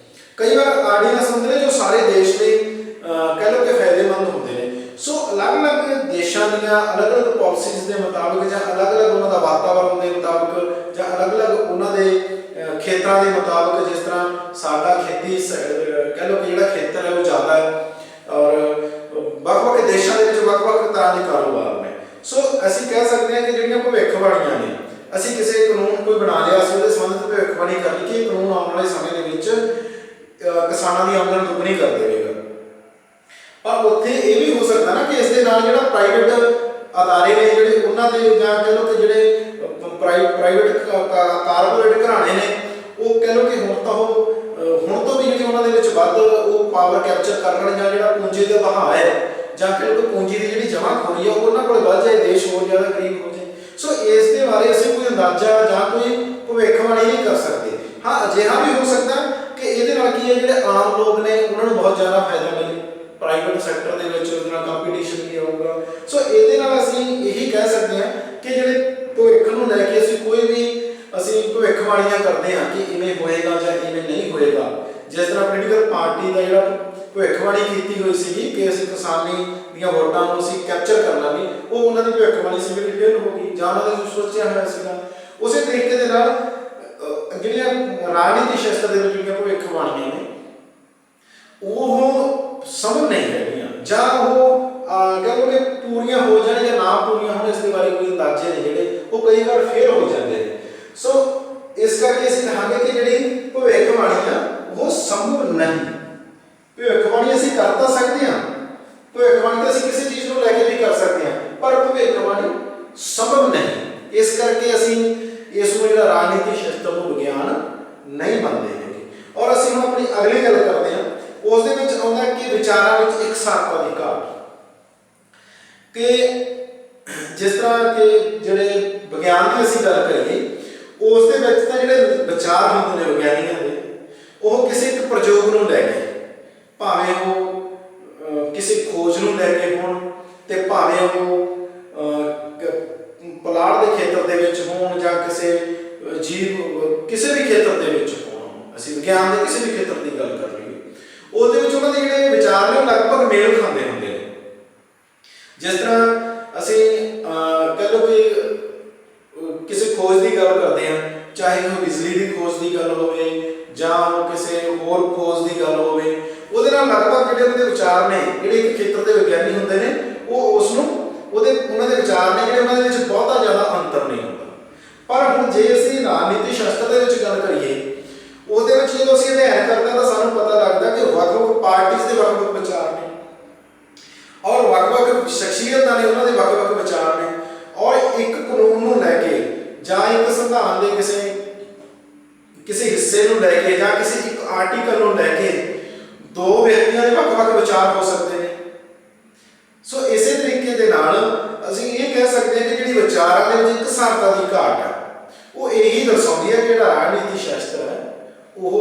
ਕਈ ਵਾਰ ਆਰਡੀਨੈਂਸ ਹੁੰਦੇ ਨੇ ਜੋ ਸਾਰੇ ਦੇਸ਼ ਲਈ ਕਹਿ ਲਓ ਕਿ ਫਾਇਦੇਮੰਦ ਹੁੰਦੇ ਨੇ। ਸੋ ਅਲੱਗ-ਅਲੱਗ ਦੇਸ਼ਾਂ ਦੀਆਂ ਅਲੱਗ-ਅਲੱਗ ਪਾਲਿਸੀਜ਼ ਦੇ ਮੁਤਾਬਕ ਜਾਂ ਅਲੱਗ-ਅਲੱਗ ਉਹਨਾਂ ਦਾ ਵਾਤਾਵਰਨ ਦੇ ਮੁਤਾਬਕ ਜਾਂ ਅਲੱਗ-ਅਲੱਗ ਉਹਨਾਂ ਦੇ ਖੇਤਰਾਂ ਦੇ ਮੁਤਾਬਕ, ਜਿਸ ਤਰ੍ਹਾਂ ਸਾਡਾ ਖੇਤੀ ਕਹਿ ਲਓ ਕਿ ਜਿਹੜਾ ਖੇਤਰ ਹੈ ਉਹ ਜ਼ਿਆਦਾ ਹੈ ਔਰ ਵੱਖ-ਵੱਖ ਦੇਸ਼ਾਂ ਦੇ ਵਿੱਚ ਵੱਖ-ਵੱਖ ਤਰ੍ਹਾਂ ਦੇ ਕਾਰੋਬਾਰ ਨੇ। ਸੋ ਅਸੀਂ ਕਹਿ ਸਕਦੇ ਹਾਂ ਕਿ ਜਿਹੜੀਆਂ ਭਵਿੱਖਬਾਣੀਆਂ ਨੇ, ਅਸੀਂ ਕਿਸੇ ਕਾਨੂੰਨ ਕੋਈ ਬਣਾ ਲਿਆ, ਅਸੀਂ ਉਹਦੇ ਸੰਬੰਧਿਤ ਭਵਿੱਖਬਾਣੀ ਕਰ ਲਈ ਕਿ ਇਹ ਕਾਨੂੰਨ ਆਉਣ ਵਾਲੇ ਸਮੇਂ ਦੇ ਵਿੱਚ ਕਿਸਾਨਾਂ ਦੀ ਆਮਦਨ ਦੁੱਗਣੀ ਕਰ ਦੇਵੇਗਾ। ਪਰ ਉੱਥੇ ਇਹ ਵੀ ਹੋ ਸਕਦਾ ਨਾ ਕਿ ਇਸ ਦੇ ਨਾਲ ਜਿਹੜਾ ਪ੍ਰਾਈਵੇਟ ਅਦਾਰੇ ਨੇ ਜਿਹੜੇ ਉਹਨਾਂ ਦੇ ਜਾਂ ਕਹਿ ਲਓ ਕਿ ਜਿਹੜੇ ਪ੍ਰਾਈਵੇਟ ਕਾਰਪੋਰੇਟ ਘਰਾਣੇ ਨੇ, ਉਹ ਕਹਿ ਲਓ ਕਿ ਹੁਣ ਤੋਂ ਵੀ ਜਿਹੜੀ ਉਹਨਾਂ ਦੇ ਵਿੱਚ ਵੱਧ ਉਹ ਪਾਵਰ ਕੈਪਚਰ ਕਰਨ ਜਾਂ ਜਿਹੜਾ ਪੂੰਜੀ ਦਾ ਵਹਾਅ ਹੈ ਜਾਂ ਕਹਿ ਲਓ ਕਿ ਪੂੰਜੀ ਦੀ ਜਿਹੜੀ ਜਮਾਖੋਰੀ ਹੈ ਉਹ ਉਹਨਾਂ ਕੋਲ ਵੱਧ ਜਾਏ, ਦੇਸ਼ ਹੋਰ ਜ਼ਿਆਦਾ ਗਰੀਬ ਹੋ ਜਾਏ। ਸੋ ਇਸ ਦੇ ਬਾਰੇ ਅਸੀਂ ਕੋਈ ਅੰਦਾਜ਼ਾ ਜਾਂ ਕੋਈ ਭਵਿੱਖਬਾਣੀ ਨਹੀਂ ਕਰ ਸਕਦੇ। ਹਾਂ, ਅਜਿਹਾ ਵੀ ਹੋ ਸਕਦਾ ਕਿ ਇਹਦੇ ਨਾਲ ਕੀ ਹੈ, ਜਿਹੜੇ ਆਮ ਲੋਕ ਨੇ ਉਹਨਾਂ ਨੂੰ ਬਹੁਤ ਜ਼ਿਆਦਾ ਫਾਇਦਾ ਮਿਲੇ, ਪ੍ਰਾਈਵੇਟ ਸੈਕਟਰ ਦੇ ਵਿੱਚ ਉਹਦੇ ਨਾਲ ਕੰਪੀਟੀਸ਼ਨ ਵੀ ਆਊਗਾ। ਸੋ ਇਹਦੇ ਨਾਲ ਅਸੀਂ ਇਹੀ ਕਹਿ ਸਕਦੇ ਹਾਂ ਕਿ ਜਿਹੜੇ ਭਵਿੱਖ ਨੂੰ ਲੈ ਕੇ ਅਸੀਂ ਭਵਿੱਖਬਾਣੀਆਂ ਕਰਦੇ ਹਾਂ ਕਿ ਇਵੇਂ ਹੋਏਗਾ ਜਾਂ ਇਵੇਂ ਨਹੀਂ ਹੋਏਗਾ। ਜਿਸ ਤਰ੍ਹਾਂ ਪੋਲੀਟੀਕਲ ਪਾਰਟੀ ਦਾ ਜਿਹੜਾ ਭਵਿੱਖਬਾਣੀ ਕੀਤੀ ਹੋਈ ਸੀਗੀ ਕਿ ਅਸੀਂ ਕਿਸਾਨੀ ਦੀਆਂ ਵੋਟਾਂ ਨੂੰ ਅਸੀਂ ਕੈਪਚਰ ਕਰ ਲਾਂਗੇ, ਉਹ ਉਹਨਾਂ ਦੀ ਭਵਿੱਖਬਾਣੀ ਸੀ ਜਿਹੜੀ ਫੇਲ ਹੋ ਗਈ ਜਾਂ ਉਹਨਾਂ ਨੇ ਸੋਚਿਆ ਹੋਇਆ ਸੀਗਾ। ਉਸੇ ਤਰੀਕੇ ਦੇ ਨਾਲ ਜਿਹੜੀਆਂ ਰਾਜਨੀਤੀ ਸ਼ਾਸਤਰ ਦੇ ਵਿੱਚ ਜਿਹੜੀਆਂ ਭਵਿੱਖਬਾਣੀਆਂ ਨੇ ਉਹ ਸੰਭਵ ਨਹੀਂ ਹੈਗੀਆਂ ਜਾਂ ਉਹ ਕਹਿ ਲਓ ਕਿ ਪੂਰੀਆਂ ਹੋ ਜਾਣ ਜਾਂ ਨਾ ਪੂਰੀਆਂ ਹੋਣ, ਇਸ ਦੇ ਬਾਰੇ ਕੋਈ ਅੰਦਾਜ਼ੇ ਨੇ ਜਿਹੜੇ ਉਹ ਕਈ ਵਾਰ ਫੇਲ ਹੋ ਜਾਂਦੇ ਨੇ। ਸੋ ਇਸ ਕਰਕੇ ਅਸੀਂ ਕਹਾਂਗੇ ਕਿ ਜਿਹੜੀ ਭਵਿੱਖਬਾਣੀ ਆ ਉਹ ਸੰਭਵ ਨਹੀਂ। ਭਵਿੱਖਬਾਣੀ ਅਸੀਂ ਕਰ ਤਾਂ ਸਕਦੇ ਹਾਂ, ਭਵਿੱਖਬਾਣੀ ਤਾਂ ਅਸੀਂ ਕਿਸੇ ਚੀਜ਼ ਨੂੰ ਲੈ ਕੇ ਵੀ ਕਰ ਸਕਦੇ ਹਾਂ, ਪਰ ਭਵਿੱਖਬਾਣੀ ਸੰਭਵ ਨਹੀਂ। ਇਸ ਕਰਕੇ ਅਸੀਂ ਇਸ ਨੂੰ ਜਿਹੜਾ ਰਾਜਨੀਤੀ ਸ਼ਾਸਤਰ ਨੂੰ ਵਿਗਿਆਨ ਨਹੀਂ ਮੰਨਦੇ ਹੈਗੇ। ਔਰ ਅਸੀਂ ਹੁਣ ਆਪਣੀ ਅਗਲੀ ਗੱਲ ਕਰਦੇ ਹਾਂ, ਉਸ ਦੇ ਵਿੱਚ ਆਉਂਦਾ ਕਿ ਵਿਚਾਰਾਂ ਵਿੱਚ ਇਕਸਾਰਤਾ ਦੀ ਘਾਟ। ਕਿ ਜਿਸ ਤਰ੍ਹਾਂ ਕਿ ਜਿਹੜੇ ਵਿਗਿਆਨ ਦੀ ਅਸੀਂ ਗੱਲ ਕਰੀਏ, ਉਸ ਦੇ ਵਿੱਚ ਤਾਂ ਜਿਹੜੇ ਵਿਚਾਰ ਹੁੰਦੇ ਨੇ ਵਿਗਿਆਨੀਆਂ ਦੇ, ਉਹ ਕਿਸੇ ਇੱਕ ਪ੍ਰਯੋਗ ਨੂੰ ਲੈ ਕੇ, ਭਾਵੇਂ ਉਹ ਕਿਸੇ ਖੋਜ ਨੂੰ ਲੈ ਕੇ ਹੋਣ ਤੇ ਭਾਵੇਂ ਉਹ ਪਲਾੜ ਦੇ ਖੇਤਰ ਦੇ ਵਿੱਚ ਹੋਣ ਜਾਂ ਕਿਸੇ ਜੀਵ ਕਿਸੇ ਵੀ ਖੇਤਰ ਦੇ ਵਿੱਚ ਹੋਣ, ਅਸੀਂ ਵਿਗਿਆਨ ਦੇ ਕਿਸੇ ਵੀ ਖੇਤਰ ਦੀ ਗੱਲ ਕਰ ਲਈਏ, ਉਹਦੇ ਵਿੱਚ ਉਹਨਾਂ ਦੇ ਜਿਹੜੇ ਵਿਚਾਰ ਨੇ ਉਹ ਲਗਭਗ ਮੇਲ ਖਾਂਦੇ ਹੁੰਦੇ ਨੇ। ਜਿਸ ਤਰ੍ਹਾਂ ਅਸੀਂ ਕਹਿ ਲਓ ਕਿ ਕਿਸੇ ਖੋਜ ਦੀ ਗੱਲ ਕਰਦੇ ਹਾਂ, ਚਾਹੇ ਉਹ ਬਿਜਲੀ ਦੀ ਖੋਜ ਦੀ ਗੱਲ ਹੋਵੇ ਜਾਂ ਉਹ ਕਿਸੇ ਹੋਰ ਖੋਜ ਦੀ ਗੱਲ ਹੋਵੇ, ਉਹਦੇ ਨਾਲ ਲਗਭਗ ਜਿਹੜੇ ਉਹਦੇ ਵਿਚਾਰ ਨੇ, ਜਿਹੜੇ ਇੱਕ ਖੇਤਰ ਦੇ ਵਿਗਿਆਨੀ ਹੁੰਦੇ ਨੇ, ਉਹ ਉਸ ਨੂੰ ਉਹਨਾਂ ਦੇ ਵਿਚਾਰ ਨੇ ਜਿਹੜੇ ਉਹਨਾਂ ਦੇ ਵਿੱਚ ਬਹੁਤਾ ਜ਼ਿਆਦਾ ਅੰਤਰ ਨਹੀਂ ਹੁੰਦਾ। ਪਰ ਹੁਣ ਜੇ ਅਸੀਂ ਰਾਜਨੀਤੀ ਸ਼ਾਸਤਰ ਦੇ ਵਿੱਚ ਗੱਲ ਕਰੀਏ, ਉਹਦੇ ਵਿੱਚ ਜਦੋਂ ਅਸੀਂ ਅਧਿਐਨ ਕਰਦੇ ਹਾਂ ਤਾਂ ਸਾਨੂੰ ਪਤਾ ਲੱਗਦਾ ਕਿ ਵੱਖ-ਵੱਖ ਪਾਰਟੀਆਂ ਦੇ ਵੱਖ-ਵੱਖ ਵਿਚਾਰ ਨੇ ਔਰ ਵੱਖ-ਵੱਖ ਸ਼ਖਸੀਅਤਾਂ ਨੇ, ਉਹਨਾਂ ਦੇ ਵੱਖ-ਵੱਖ ਵਿਚਾਰ ਨੇ, ਔਰ ਇੱਕ ਕਾਨੂੰਨ ਨੂੰ ਲੈ ਕੇ ਜਾਂ ਇੱਕ ਸੰਵਿਧਾਨ ਦੇ ਕਿਸੇ ਹਿੱਸੇ ਨੂੰ ਲੈ ਕੇ ਜਾਂ ਕਿਸੇ ਇੱਕ ਆਰਟੀਕਲ ਨੂੰ ਲੈ ਕੇ ਦੋ ਵਿਅਕਤੀਆਂ ਦੇ ਵੱਖ-ਵੱਖ ਵਿਚਾਰ ਹੋ ਸਕਦੇ ਨੇ। ਸੋ ਇਸੇ ਤਰੀਕੇ ਦੇ ਨਾਲ ਅਸੀਂ ਇਹ ਕਹਿ ਸਕਦੇ ਹਾਂ ਕਿ ਜਿਹੜੀ ਵਿਚਾਰਾਂ ਦੇ ਵਿੱਚ ਇਕਸਾਰਤਾ ਦੀ ਘਾਟ ਹੈ, ਉਹ ਇਹੀ ਦਰਸਾਉਂਦੀ ਹੈ ਕਿ ਜਿਹੜਾ ਰਾਜਨੀਤੀ ਸ਼ਾਸਤਰ ਹੈ ਉਹ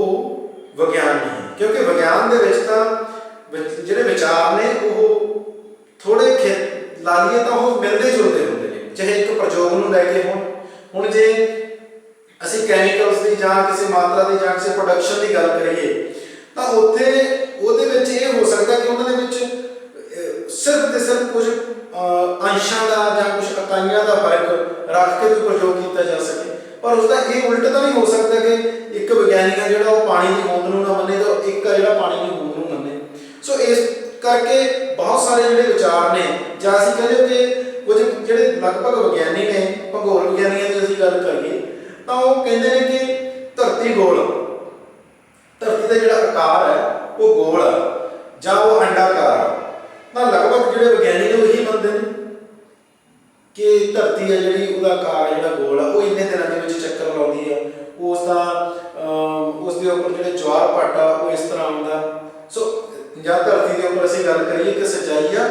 ਵਿਗਿਆਨ ਨਹੀਂ, ਕਿਉਂਕਿ ਵਿਗਿਆਨ ਦੇ ਵਿੱਚ ਤਾਂ ਜਿਹੜੇ ਵਿਚਾਰ ਨੇ ਉਹ ਥੋੜੇ ਲਾ ਲਈਏ ਤਾਂ ਉਹ ਮਿਲਦੇ ਜੁਲਦੇ ਹੁੰਦੇ ਨੇ, ਚਾਹੇ ਇੱਕ ਪ੍ਰਯੋਗ ਨੂੰ ਲੈ ਕੇ ਹੁਣ ਜੇ ਅਸੀਂ ਕੈਮੀਕਲਸ ਦੀ ਜਾਂ ਕਿਸੇ ਮਾਤਰਾ ਦੀ ਜਾਂ ਕਿਸੇ ਪ੍ਰੋਡਕਸ਼ਨ ਦੀ ਗੱਲ ਕਰੀਏ ਤਾਂ ਉਹਦੇ ਵਿੱਚ ਇਹ ਹੋ ਸਕਦਾ ਕਿ ਉਹਨਾਂ ਦੇ ਵਿੱਚ ਸਿਰਫ ਤੇ ਸਿਰਫ ਕੁਝ ਅੰਸ਼ਾਂ ਦਾ ਜਾਂ ਕੁਝ ਇਕਾਈਆਂ ਦਾ ਫਰਕ ਰੱਖ ਕੇ ਵੀ ਪ੍ਰਯੋਗ ਕੀਤਾ ਜਾ ਸਕੇ, ਪਰ ਉਸਦਾ ਇਹ ਉਲਟ ਤਾਂ ਨਹੀਂ ਹੋ ਸਕਦਾ ਕਿ ਇੱਕ ਵਿਗਿਆਨੀ ਆ ਜਿਹੜਾ ਉਹ ਪਾਣੀ ਦੀ ਹੋਂਦ ਨੂੰ ਨਾ ਮੰਨੇ ਤਾਂ ਇੱਕ ਆ ਜਿਹੜਾ ਪਾਣੀ ਦੀ ਹੋਂਦ ਨੂੰ ਮੰਨੇ। ਸੋ ਇਸ ਕਰਕੇ ਬਹੁਤ ਸਾਰੇ ਜਿਹੜੇ ਵਿਚਾਰ ਨੇ, ਜਾਂ ਅਸੀਂ ਕਹਿੰਦੇ ਕਿ ਕੁਝ ਜਿਹੜੇ ਲਗਭਗ ਵਿਗਿਆਨੀ ਨੇ, ਭੂਗੋਲ ਵਿਗਿਆਨੀਆਂ ਦੀ ਅਸੀਂ ਗੱਲ ਕਰੀਏ ਤਾਂ ਉਹ ਕਹਿੰਦੇ ਨੇ ਕਿ ਧਰਤੀ ਦਾ ਜਿਹੜਾ ਆਕਾਰ ਹੈ ਉਹ ਗੋਲ ਹੈ ਜਾਂ ਉਹ ਅੰਡਾਕਾਰ ਹੈ। ਤਾਂ ਲਗਭਗ ਜਿਹੜੇ ਵਿਗਿਆਨੀ ਨੇ ਉਹ ਇਹੀ ਮੰਨਦੇ ਨੇ ਕਿ ਧਰਤੀ ਹੈ ਜਿਹੜੀ, ਉਹਦਾ ਆਕਾਰ ਜਿਹੜਾ ਗੋਲ ਆ, ਉਹ ਇੰਨੇ ਦਿਨਾਂ ਦੇ ਵਿੱਚ ਚੱਕਰ ਲਾਉਂਦੀ ਆ, ਉਸ ਦੇ ਉੱਪਰ ਜਿਹੜੇ ਜਵਾਰ ਭਾਟ ਆ ਉਹ ਇਸ ਤਰ੍ਹਾਂ ਆਉਂਦਾ। ਸੋ ਜਾਂ ਧਰਤੀ ਦੇ ਉੱਪਰ ਅਸੀਂ ਗੱਲ ਕਰੀਏ ਕਿ ਸੱਚਾਈ ਆ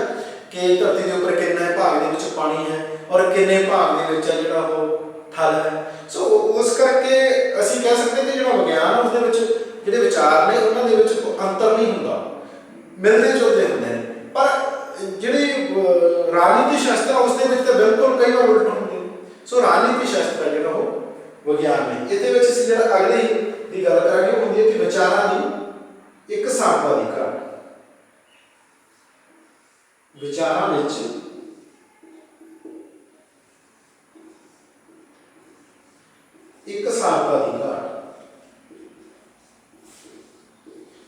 ਕਿ ਧਰਤੀ ਦੇ ਉੱਪਰ ਕਿੰਨੇ ਭਾਗ ਦੇ ਵਿੱਚ ਪਾਣੀ ਹੈ ਔਰ ਕਿੰਨੇ ਭਾਗ ਦੇ ਵਿੱਚ ਆ ਜਿਹੜਾ ਉਹ ਥਲ ਹੈ। ਸੋ ਉਸ ਕਰਕੇ ਅਸੀਂ ਕਹਿ ਸਕਦੇ ਕਿ ਜਿਹੜਾ ਵਿਗਿਆਨ ਉਸ ਦੇ ਵਿੱਚ ਜਿਹੜੇ ਵਿਚਾਰ ਨੇ ਉਹਨਾਂ ਦੇ ਵਿੱਚ ਅੰਤਰ ਨਹੀਂ ਹੁੰਦਾ, ਮਿਲਦੇ ਜੁਲਦੇ ਹੁੰਦੇ ਨੇ। ਪਰ ਜਿਹੜੀ ਰਾਜਨੀਤੀ ਸ਼ਾਸਤਰ ਉਸ ਦੇ ਵਿੱਚ ਤਾਂ ਬਿਲਕੁਲ ਕਈ ਵਾਰ ਉਲਟ ਹੁੰਦੇ ਨੇ। ਸੋ ਰਾਜਨੀਤੀ ਸ਼ਾਸਤਰ ਜਿਹੜਾ ਉਹ ਵਿਗਿਆਨ ਨੇ। ਇਹਦੇ ਵਿੱਚ ਅਸੀਂ ਜਿਹੜਾ ਅਗਲੀ ਦੀ ਗੱਲ ਕਰਾਂਗੇ ਉਹ ਹੁੰਦੀ ਹੈ ਕਿ ਵਿਚਾਰਾਂ ਦੀ ਇਕਸਾਰਤਾ ਦੀ ਘਾਟ। ਵਿਚਾਰਾਂ ਵਿੱਚ ਇਕਸਾਰਤਾ ਦੀ ਘਾਟ,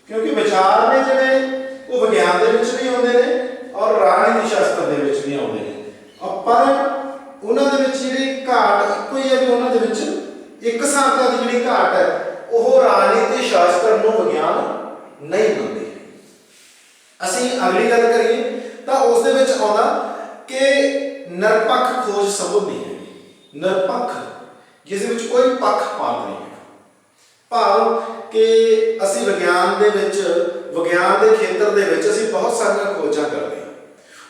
ਕਿਉਂਕਿ ਵਿਚਾਰ ਨੇ ਜਿਹੜੇ ਉਹ ਵਿਗਿਆਨ ਦੇ ਵਿੱਚ ਵੀ ਆਉਂਦੇ ਨੇ ਔਰ ਰਾਜਨੀਤੀ ਸ਼ਾਸਤਰ ਦੇ ਵਿੱਚ ਵੀ ਆਉਂਦੇ ਨੇ, ਪਰ ਉਹਨਾਂ ਦੇ ਵਿੱਚ ਜਿਹੜੀ ਘਾਟ ਇੱਕੋ ਹੀ ਹੈ ਵੀ ਉਹਨਾਂ ਦੇ ਵਿੱਚ ਇਕਸਾਰਤਾ ਦੀ ਜਿਹੜੀ ਘਾਟ ਹੈ ਉਹ ਰਾਜਨੀਤੀ ਸ਼ਾਸਤਰ ਨੂੰ ਵਿਗਿਆਨ ਨਹੀਂ ਮੰਨਦੇ। ਅਸੀਂ ਅਗਲੀ ਗੱਲ ਕਰੀਏ ਤਾਂ ਉਸ ਦੇ ਵਿੱਚ ਆਉਂਦਾ ਕਿ ਨਿਰਪੱਖ ਖੋਜ ਸੰਭਵ ਨਹੀਂ ਹੈ। ਨਿਰਪੱਖ ਜਿਸ ਵਿੱਚ ਕੋਈ ਪੱਖਪਾਤ ਨਹੀਂ ਹੈ, ਭਾਵ ਕਿ ਅਸੀਂ ਵਿਗਿਆਨ ਦੇ ਖੇਤਰ ਦੇ ਵਿੱਚ ਅਸੀਂ ਬਹੁਤ ਸਾਰੀਆਂ ਖੋਜਾਂ ਕਰਦੇ ਹਾਂ,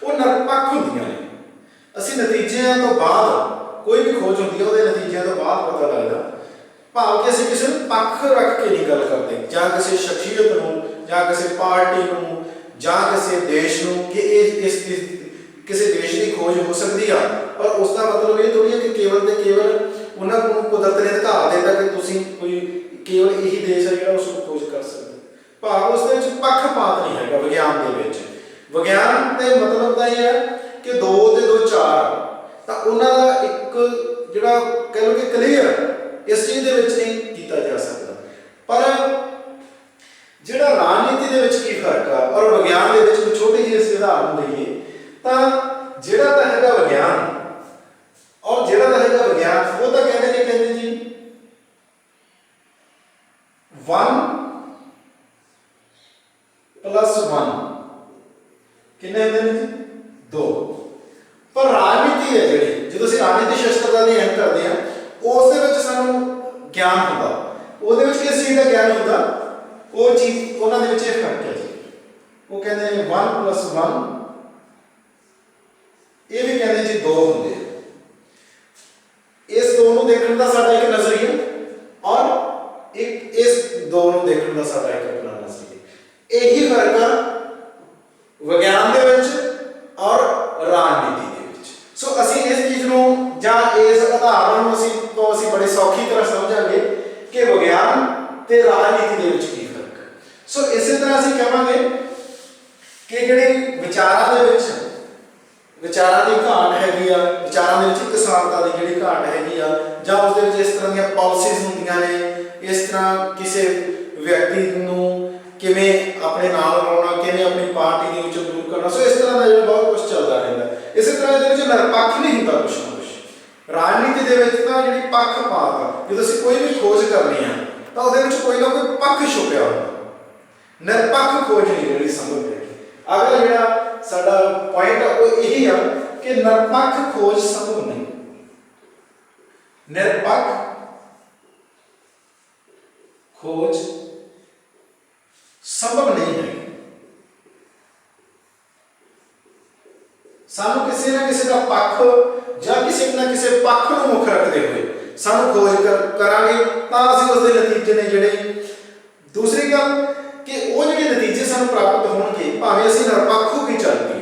ਉਹ ਨਿਰਪੱਖ ਹੁੰਦੀਆਂ ਨੇ। ਅਸੀਂ ਨਤੀਜਿਆਂ ਤੋਂ ਬਾਅਦ, ਕੋਈ ਵੀ ਖੋਜ ਹੁੰਦੀ ਹੈ ਉਹਦੇ ਨਤੀਜਿਆਂ ਤੋਂ ਬਾਅਦ ਪਤਾ ਲੱਗਦਾ, ਭਾਵ ਕਿ ਅਸੀਂ ਕਿਸੇ ਨੂੰ ਪੱਖ ਰੱਖ ਕੇ ਨਹੀਂ ਗੱਲ ਕਰਦੇ, ਜਾਂ ਕਿਸੇ ਸ਼ਖਸੀਅਤ ਨੂੰ ਜਾਂ ਕਿਸੇ ਪਾਰਟੀ ਨੂੰ ਜਾਂ ਕਿਸੇ ਦੇਸ਼ ਨੂੰ ਕਿ ਕਿਸੇ ਦੇਸ਼ ਦੀ ਖੋਜ ਹੋ ਸਕਦੀ ਆ। ਪਰ ਉਸ ਦਾ ਮਤਲਬ ਇਹ ਥੋੜੀ ਹੈ ਕਿ ਕੇਵਲ ਤੇ ਕੇਵਲ ਉਹਨਾਂ ਨੂੰ ਕੁਦਰਤ ਨੇ ਅਧਿਕਾਰ ਦਿੱਤਾ ਕਿ ਤੁਸੀਂ ਕੋਈ ਕੇਵਲ ਇਹੀ ਦੇਸ਼ ਹੈ ਜਿਹੜਾ ਉਸ ਨੂੰ ਖੋਜ ਕਰ ਸਕਦੇ, ਭਾਵ ਉਸ ਦੇ ਵਿੱਚ ਪੱਖਪਾਤ ਨਹੀਂ ਹੈਗਾ ਵਿਗਿਆਨ ਦੇ ਵਿੱਚ। ਵਿਗਿਆਨ ਦੇ ਮਤਲਬ ਤਾਂ ਇਹ ਹੈ ਕਿ 2 ਤੇ 2 4, ਤਾਂ ਉਹਨਾਂ ਦਾ ਇੱਕ ਜਿਹੜਾ ਕਹਿ ਲਓ ਕਿ ਕਲੀਅਰ ਇਸ ਚੀਜ਼ ਦੇ ਵਿੱਚ ਨਹੀਂ ਕੀਤਾ ਜਾ ਸਕਦਾ। ਪਰ ਜਿਹੜਾ ਰਾਜਨੀਤੀ ਦੇ ਵਿੱਚ ਕੀ ਫਰਕ ਆ ਔਰ ਵਿਗਿਆਨ ਦੇ ਵਿੱਚ ਕੋਈ ਛੋਟੀ ਜਿਹੀ ਅਸੀਂ ਉਦਾਹਰਨ ਲਈਏ ਤਾਂ ਜਿਹੜਾ ਤਾਂ ਹੈਗਾ ਵਿਗਿਆਨ ਔਰ ਜਿਹੜਾ ਤਾਂ ਹੈਗਾ ਵਿਗਿਆਨ ਉਹ ਤਾਂ ਕਹਿੰਦੇ ਜੀ 1 + 1 ਕਿੰਨੇ ਹੁੰਦੇ ਨੇ ਜੀ 2। ਪਰ ਰਾਜਨੀਤੀ ਹੈ ਜਿਹੜੀ, ਜਦੋਂ ਅਸੀਂ ਰਾਜਨੀਤੀ ਸ਼ਾਸਤਰ ਦਾ ਅਧਿਐਨ ਕਰਦੇ ਹਾਂ ਉਸ ਦੇ ਵਿੱਚ ਸਾਨੂੰ ਗਿਆਨ ਹੁੰਦਾ, ਉਹਦੇ ਵਿੱਚ ਕਿਸ ਚੀਜ਼ ਦਾ ਗਿਆਨ ਹੁੰਦਾ, ਉਹ ਚੀਜ਼ ਉਹਨਾਂ ਦੇ ਵਿੱਚ ਇਹ ਫਰਕ ਹੈ ਜੀ। ਉਹ ਕਹਿੰਦੇ ਨੇ 1 + 1, ਇਹ ਵੀ ਕਹਿੰਦੇ ਜੀ 2 ਹੁੰਦੇ ਆ। ਇਸ 2 ਨੂੰ ਦੇਖਣ ਦਾ ਸਾਡਾ ਇੱਕ ਨਜ਼ਰੀਆ ਔਰ ਇਸ 2 ਨੂੰ ਦੇਖਣ ਦਾ ਸਾਡਾ ਇੱਕ ਆਪਣਾ ਨਜ਼ਰੀਆ। ਇਹੀ ਫਰਕ ਆ ਵਿਗਿਆਨ ਦੇ ਵਿੱਚ ਔਰ ਰਾਜਨੀਤੀ ਦੇ ਵਿੱਚ। ਸੋ ਅਸੀਂ ਇਸ ਚੀਜ਼ ਨੂੰ ਜਾਂ ਇਸ ਉਦਾਹਰਨ ਨੂੰ ਅਸੀਂ ਬੜੀ ਸੌਖੀ ਤਰ੍ਹਾਂ ਸਮਝਾਂਗੇ ਕਿ ਵਿਗਿਆਨ ਤੇ ਰਾਜਨੀਤੀ ਦੇ ਵਿੱਚ ਕੀ ਫਰਕ ਹੈ। ਸੋ ਸੋ ਇਸੇ ਤਰ੍ਹਾਂ ਅਸੀਂ ਕਹਾਂਗੇ ਕਿ ਜਿਹੜੀ ਵਿਚਾਰਾਂ ਦੇ ਵਿੱਚ ਵਿਚਾਰਾਂ ਦੀ ਘਾਟ ਹੈਗੀ ਆ, ਵਿਚਾਰਾਂ ਦੇ ਵਿੱਚ ਇਕਸਾਰਤਾ ਦੀ ਜਿਹੜੀ ਘਾਟ ਹੈਗੀ ਆ, ਜਾਂ ਉਸ ਦੇ ਵਿੱਚ ਇਸ ਤਰ੍ਹਾਂ ਦੀਆਂ ਪਾਲਿਸੀਜ਼ ਹੁੰਦੀਆਂ ਨੇ, ਇਸ ਤਰ੍ਹਾਂ ਕਿਸੇ ਵਿਅਕਤੀ ਨੂੰ ਕਿਵੇਂ ਆਪਣੇ ਨਾਲ ਲਾਉਣਾ, ਕਿਵੇਂ ਆਪਣੀ ਪਾਰਟੀ ਦੇ ਵਿੱਚੋਂ ਦੂਰ ਕਰਨਾ। ਸੋ ਇਸ ਤਰ੍ਹਾਂ ਦਾ ਜਿਹੜਾ ਬਹੁਤ ਕੁਝ ਚੱਲਦਾ ਰਹਿੰਦਾ। ਇਸੇ ਤਰ੍ਹਾਂ ਇਹਦੇ ਵਿੱਚ ਨਿਰਪੱਖ ਨਹੀਂ ਹੁੰਦਾ ਕੁਛ ਨਾ ਕੁਛ। ਰਾਜਨੀਤੀ ਦੇ ਵਿੱਚ ਤਾਂ ਜਿਹੜੀ ਪੱਖਪਾਤ ਆ, ਜਦੋਂ ਅਸੀਂ ਕੋਈ ਵੀ ਖੋਜ ਕਰਨੀ ਆ ਤਾਂ ਉਹਦੇ ਵਿੱਚ ਕੋਈ ਨਾ ਕੋਈ ਪੱਖ ਛੁਪਿਆ ਹੁੰਦਾ। ਨਿਰਪੱਖ ਖੋਜ ਨਹੀਂ ਜਿਹੜੀ ਸੰਭਵ ਹੈ। ਅਗਲਾ ਜਿਹੜਾ ਸਾਡਾ ਪੁਆਇੰਟ ਉਹ ਇਹੀ ਆ ਕਿ ਨਿਰਪੱਖ ਖੋਜ ਸੰਭਵ ਨਹੀਂ। ਨਿਰਪੱਖ ਖੋਜ ਸੰਭਵ ਨਹੀਂ ਹੈ। ਸਾਨੂੰ ਕਿਸੇ ਨਾ ਕਿਸੇ ਦਾ ਪੱਖ ਜਾਂ ਕਿਸੇ ਨਾ ਕਿਸੇ ਪੱਖ ਨੂੰ ਮੁੱਖ ਰੱਖਦੇ ਹੋਏ ਸਾਨੂੰ ਖੋਜ ਕਰਾਂਗੇ ਤਾਂ ਅਸੀਂ ਉਸ ਦੇ ਨਤੀਜੇ ਨੇ ਜਿਹੜੇ। ਦੂਸਰੀ ਗੱਲ ਕਿ ਉਹ ਜਿਹੜੇ ਨਤੀਜੇ ਸਾਨੂੰ ਪ੍ਰਾਪਤ ਹੋਣਗੇ, ਭਾਵੇਂ ਅਸੀਂ ਨਿਰਪੱਖ ਹੋ ਕੇ ਚੱਲ ਪਈਏ,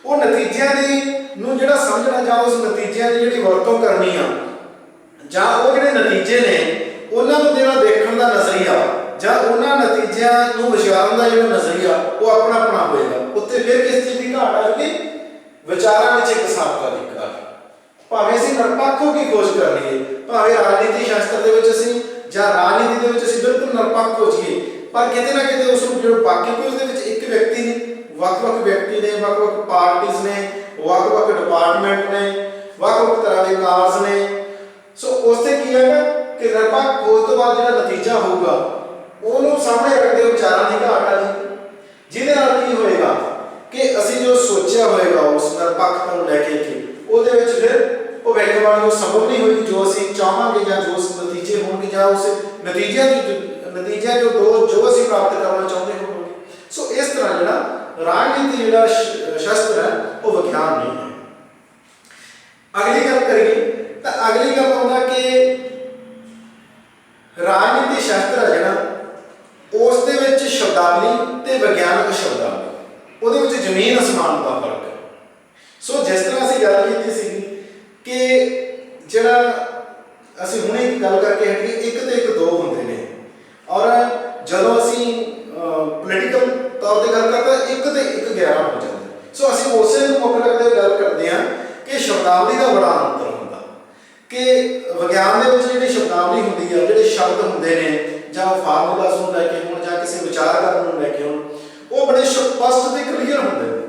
ਉਹ ਨਤੀਜਿਆਂ ਦੀ ਨੂੰ ਜਿਹੜਾ ਸਮਝਣਾ ਜਾਂ ਉਸ ਨਤੀਜਿਆਂ ਦੀ ਜਿਹੜੀ ਵਰਤੋਂ ਕਰਨੀ ਆ, ਜਾਂ ਉਹ ਜਿਹੜੇ ਨਤੀਜੇ ਨੇ ਉਹਨਾਂ ਨੂੰ ਜਿਹੜਾ ਦੇਖਣ ਦਾ ਨਜ਼ਰੀਆ ਜਾਂ ਉਹਨਾਂ ਨਤੀਜਿਆਂ ਨੂੰ ਵਿਚਾਰਨ ਦਾ ਜਿਹੜਾ ਨਜ਼ਰੀਆ ਉਹ ਆਪਣਾ ਆਪਣਾ ਹੋਏਗਾ। ਉੱਤੇ ਫਿਰ ਕਿਸ ਚੀਜ਼ ਦੀ ਘਾਟ ਆਵੇਗੀ? ਵਿਚਾਰਾਂ ਵਿੱਚ ਇਕਸਾਰਤਾ ਦੀ ਘਾਟ। ਭਾਵੇਂ ਅਸੀਂ ਨਿਰਪੱਖ ਹੋ ਕੇ ਖੋਜ ਕਰ ਲਈਏ, ਭਾਵੇਂ ਰਾਜਨੀਤੀ ਸ਼ਾਸਤਰ ਦੇ ਵਿੱਚ ਅਸੀਂ ਜਾਂ ਰਾਜਨੀਤੀ ਦੇ ਵਿੱਚ ਅਸੀਂ ਬਿਲਕੁਲ ਨਿਰਪੱਖ ਹੋ ਜਾਈਏ, ਪਰ ਕਿਤੇ ਨਾ ਕਿਤੇ ਉਸ ਨੂੰ ਜਿਹੜਾ ਬਾਕੀ ਕੋਈ ਉਸਦੇ ਵਿੱਚ ਇੱਕ ਵਿਅਕਤੀ ਨਹੀਂ, ਵੱਖ-ਵੱਖ ਵਿਅਕਤੀ ਨੇ, ਵੱਖ-ਵੱਖ ਪਾਰਟੀਆਂ ਨੇ, ਵੱਖ-ਵੱਖ ਡਿਪਾਰਟਮੈਂਟ ਨੇ, ਵੱਖ-ਵੱਖ ਤਰ੍ਹਾਂ ਦੇ ਕਾਰਜ ਨੇ। ਸੋ ਉਸ ਤੇ ਕੀ ਹੈਗਾ ਕਿ ਨਿਰਪੱਖ ਖੋਜ ਤੋਂ ਬਾਅਦ ਜਿਹੜਾ ਨਤੀਜਾ ਹੋਊਗਾ ਉਹਨੂੰ ਸਾਹਮਣੇ ਰੱਖਦੇ ਵਿਚਾਰਾਂ ਦੀ ਘਾਟ ਆ ਜੀ, ਜਿਹਦੇ ਨਾਲ ਕੀ ਹੋਏਗਾ ਕਿ ਅਸੀਂ ਜੋ ਸੋਚਿਆ ਹੋਏਗਾ ਉਸ ਨਿਰਪੱਖਤਾ ਨੂੰ ਲੈ ਕੇ ਉਹਦੇ ਵਿੱਚ ਫਿਰ ਭਵਿੱਖਬਾਣੀ ਉਹ ਸੰਭਵ ਨਹੀਂ ਹੋਏਗੀ ਜੋ ਅਸੀਂ ਚਾਹਾਂਗੇ, ਜਾਂ ਜੋ ਨਤੀਜੇ ਹੋਣਗੇ, ਜਾਂ ਉਸ ਨਤੀਜਿਆਂ ਜੋ ਅਸੀਂ ਪ੍ਰਾਪਤ ਕਰਨਾ ਚਾਹੁੰਦੇ ਹੋਵਾਂਗੇ। ਸੋ ਇਸ ਤਰ੍ਹਾਂ ਜਿਹੜਾ ਰਾਜਨੀਤੀ ਜਿਹੜਾ ਸ਼ਾਸਤਰ ਹੈ ਉਹ ਵਿਗਿਆਨ ਨਹੀਂ ਹੈ। ਅਗਲੀ ਗੱਲ ਕਰੀਏ ਤਾਂ ਅਗਲੀ ਗੱਲ ਆਉਂਦਾ ਕਿ ਰਾਜਨੀਤੀ ਸ਼ਾਸਤਰ ਹੈ ਜਿਹੜਾ ਉਸ ਦੇ ਵਿੱਚ ਸ਼ਬਦਾਵਲੀ ਤੇ ਵਿਗਿਆਨਕ ਸ਼ਬਦਾਵਲੀ ਉਹਦੇ ਵਿੱਚ ਜ਼ਮੀਨ ਅਸਮਾਨ ਦਾ ਫਰਕ ਹੈ। ਸੋ ਜਿਸ ਤਰ੍ਹਾਂ ਅਸੀਂ ਗੱਲ ਕੀਤੀ ਸੀ ਕਿ ਜਿਹੜਾ ਅਸੀਂ ਹੁਣੇ ਗੱਲ ਕਰਕੇ ਹਟੀਏ, ਇੱਕ ਤੇ ਇੱਕ ਦੋ ਹੁੰਦੇ ਨੇ, ਔਰ ਜਦੋਂ ਅਸੀਂ ਪੋਲੀਟੀਕਲ ਤੌਰ ਤੇ ਗੱਲ ਕਰਦੇ ਇੱਕ ਤੇ ਇੱਕ 11 ਹੋ ਜਾਂਦਾ। ਸੋ ਅਸੀਂ ਉਸੇ ਨੂੰ ਮੁੱਖ ਰੱਖਦੇ ਗੱਲ ਕਰਦੇ ਹਾਂ ਕਿ ਸ਼ਬਦਾਵਲੀ ਦਾ ਬੜਾ ਅੰਤਰ ਹੁੰਦਾ, ਕਿ ਵਿਗਿਆਨ ਦੇ ਵਿੱਚ ਜਿਹੜੀ ਸ਼ਬਦਾਵਲੀ ਹੁੰਦੀ ਆ, ਜਿਹੜੇ ਸ਼ਬਦ ਹੁੰਦੇ ਨੇ, ਜਾਂ ਫਾਰਮੂਲਾਸ ਨੂੰ ਲੈ ਕੇ ਹੋਣ ਜਾਂ ਕਿਸੇ ਵਿਚਾਰ ਕਰਨ ਨੂੰ ਲੈ ਕੇ ਹੋਣ, ਉਹ ਬੜੇ ਸਪਸ਼ਟ ਤੇ ਕਲੀਅਰ ਹੁੰਦੇ ਨੇ।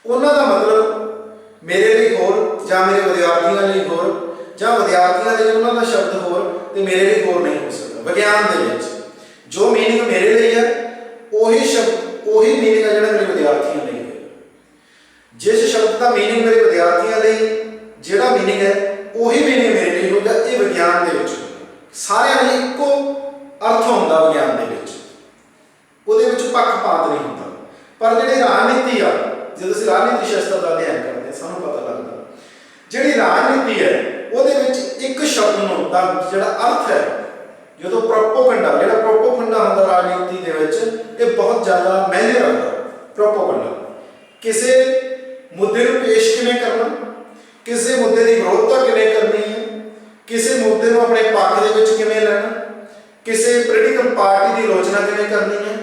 ਉਹਨਾਂ ਦਾ ਮਤਲਬ ਮੇਰੇ ਲਈ ਹੋਰ ਜਾਂ ਮੇਰੇ ਵਿਦਿਆਰਥੀਆਂ ਲਈ ਹੋਰ, ਜਾਂ ਵਿਦਿਆਰਥੀਆਂ ਲਈ ਉਹਨਾਂ ਦਾ ਸ਼ਬਦ ਹੋਰ ਤੇ ਮੇਰੇ ਲਈ ਹੋਰ ਨਹੀਂ ਹੋ ਸਕਦਾ। ਵਿਗਿਆਨ ਦੇ ਵਿੱਚ ਜੋ ਮੀਨਿੰਗ ਮੇਰੇ ਲਈ ਹੈ ਉਹੀ ਸ਼ਬਦ ਉਹੀ ਮੀਨਿੰਗ ਹੈ ਜਿਹੜਾ ਮੇਰੇ ਵਿਦਿਆਰਥੀਆਂ ਲਈ ਹੈ। ਜਿਸ ਸ਼ਬਦ ਦਾ ਮੀਨਿੰਗ ਮੇਰੇ ਵਿਦਿਆਰਥੀਆਂ ਲਈ ਜਿਹੜਾ ਮੀਨਿੰਗ ਹੈ ਉਹੀ ਮੀਨਿੰਗ ਮੇਰੇ ਲਈ ਹੋਊਗਾ। ਇਹ ਵਿਗਿਆਨ ਦੇ ਵਿੱਚ ਸਾਰਿਆਂ ਲਈ ਇੱਕੋ ਅਰਥ ਹੁੰਦਾ। ਵਿਗਿਆਨ ਦੇ ਵਿੱਚ ਉਹਦੇ ਵਿੱਚ ਪੱਖਪਾਤ ਨਹੀਂ ਹੁੰਦਾ। ਪਰ ਜਿਹੜੀ ਰਾਜਨੀਤੀ ਆ, ਜਦੋਂ ਅਸੀਂ ਰਾਜਨੀਤੀ ਸ਼ਾਸਤਰ ਦਾ ਅਧਿਐਨ ਕਰਦੇ ਸਾਨੂੰ ਪਤਾ ਲੱਗਦਾ ਜਿਹੜੀ ਰਾਜਨੀਤੀ ਹੈ ਉਹਦੇ ਵਿੱਚ ਇੱਕ ਸ਼ਬਦ ਨੂੰ ਦਾ ਜਿਹੜਾ ਅਰਥ ਹੈ, ਜਦੋਂ ਪ੍ਰੋਪੋਗੰਡਾ ਜਿਹੜਾ ਪ੍ਰੋਪੋਗੰਡਾ ਹੁੰਦਾ ਰਾਜਨੀਤੀ ਦੇ ਵਿੱਚ, ਇਹ ਬਹੁਤ ਜ਼ਿਆਦਾ ਮਾਇਨੇ ਰੱਖਦਾ। ਪ੍ਰੋਪੋਗੰਡਾ ਕਿਸੇ ਮੁੱਦੇ ਨੂੰ ਪੇਸ਼ ਕਿਵੇਂ ਕਰਨਾ, ਕਿਸੇ ਮੁੱਦੇ ਦੀ ਵਿਰੋਧਤਾ ਕਿਵੇਂ ਕਰਨੀ ਹੈ, ਕਿਸੇ ਮੁੱਦੇ ਨੂੰ ਆਪਣੇ ਪੱਖ ਦੇ ਵਿੱਚ ਕਿਵੇਂ ਲੈਣਾ, ਕਿਸੇ ਪੋਲੀਟੀਕਲ ਪਾਰਟੀ ਦੀ ਆਲੋਚਨਾ ਕਿਵੇਂ ਕਰਨੀ ਹੈ,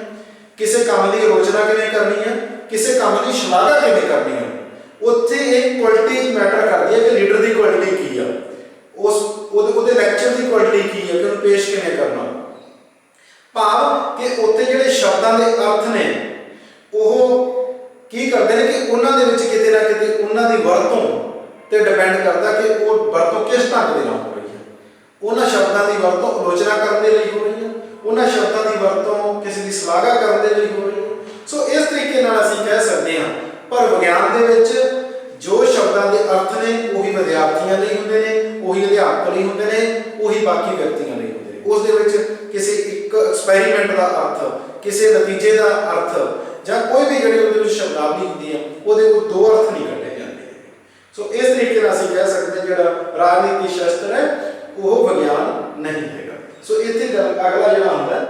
ਕਿਸੇ ਕੰਮ ਦੀ ਆਲੋਚਨਾ ਕਿਵੇਂ ਕਰਨੀ ਹੈ, ਕਿਸੇ ਕੰਮ ਦੀ ਸ਼ਲਾਘਾ ਕਿਵੇਂ ਕਰਨੀ ਹੈ। ਉੱਥੇ ਇੱਕ ਕੁਆਲਿਟੀ ਮੈਟਰ ਕਰਦੀ ਹੈ ਕਿ ਲੀਡਰ ਦੀ ਕੁਆਲਿਟੀ ਕੀ ਆ, ਉਹਦੇ ਲੈਕਚਰ ਦੀ ਕੁਆਲਿਟੀ ਕੀ ਹੈ, ਕਿ ਉਹਨੂੰ ਪੇਸ਼ ਕਿਵੇਂ ਕਰਨਾ। ਭਾਵ ਕਿ ਉੱਥੇ ਜਿਹੜੇ ਸ਼ਬਦਾਂ ਦੇ ਅਰਥ ਨੇ ਉਹ ਕੀ ਕਰਦੇ ਨੇ ਕਿ ਉਹਨਾਂ ਦੇ ਵਿੱਚ ਕਿਤੇ ਨਾ ਕਿਤੇ ਉਹਨਾਂ ਦੀ ਵਰਤੋਂ ਤੇ ਡਿਪੈਂਡ ਕਰਦਾ ਕਿ ਉਹ ਵਰਤੋਂ ਕਿਸ ਢੰਗ ਦੇ ਨਾਲ ਹੋ ਰਹੀ ਹੈ। ਉਹਨਾਂ ਸ਼ਬਦਾਂ ਦੀ ਵਰਤੋਂ ਆਲੋਚਨਾ ਕਰਨ ਦੇ ਲਈ ਹੋ ਰਹੀ ਹੈ, ਉਹਨਾਂ ਸ਼ਬਦਾਂ ਦੀ ਵਰਤੋਂ ਕਿਸੇ ਦੀ ਸ਼ਲਾਘਾ ਕਰਨ ਦੇ ਲਈ ਹੋ ਰਹੀ ਹੈ। ਸੋ ਇਸ ਤਰੀਕੇ ਨਾਲ ਅਸੀਂ ਕਹਿ ਸਕਦੇ ਹਾਂ। ਪਰ ਵਿਗਿਆਨ ਦੇ ਵਿੱਚ ਜੋ ਸ਼ਬਦਾਂ ਦੇ ਅਰਥ ਨੇ ਉਹੀ ਵਿਦਿਆਰਥੀਆਂ ਲਈ ਹੁੰਦੇ ਨੇ, ਉਹੀ ਅਧਿਆਪਕ ਲਈ ਹੁੰਦੇ ਨੇ, ਉਹੀ ਬਾਕੀ ਵਿਅਕਤੀਆਂ ਲਈ ਹੁੰਦੇ ਨੇ। ਉਸ ਦੇ ਵਿੱਚ ਕਿਸੇ ਇੱਕ ਐਕਸਪੈਰੀਮੈਂਟ ਦਾ ਅਰਥ, ਕਿਸੇ ਨਤੀਜੇ ਦਾ ਅਰਥ, ਜਾਂ ਕੋਈ ਵੀ ਜਿਹੜੀ ਉਹਦੇ ਵਿੱਚ ਸ਼ਬਦਾਵਲੀ ਹੁੰਦੀ ਹੈ ਉਹਦੇ ਕੋਲ ਦੋ ਅਰਥ ਨਹੀਂ ਕੱਢੇ ਜਾਂਦੇ। ਸੋ ਇਸ ਤਰੀਕੇ ਨਾਲ ਅਸੀਂ ਕਹਿ ਸਕਦੇ ਹਾਂ ਜਿਹੜਾ ਰਾਜਨੀਤੀ ਸ਼ਾਸਤਰ ਹੈ ਉਹ ਵਿਗਿਆਨ ਨਹੀਂ ਹੈਗਾ। ਸੋ ਇੱਥੇ ਅਗਲਾ ਜਿਹੜਾ ਹੁੰਦਾ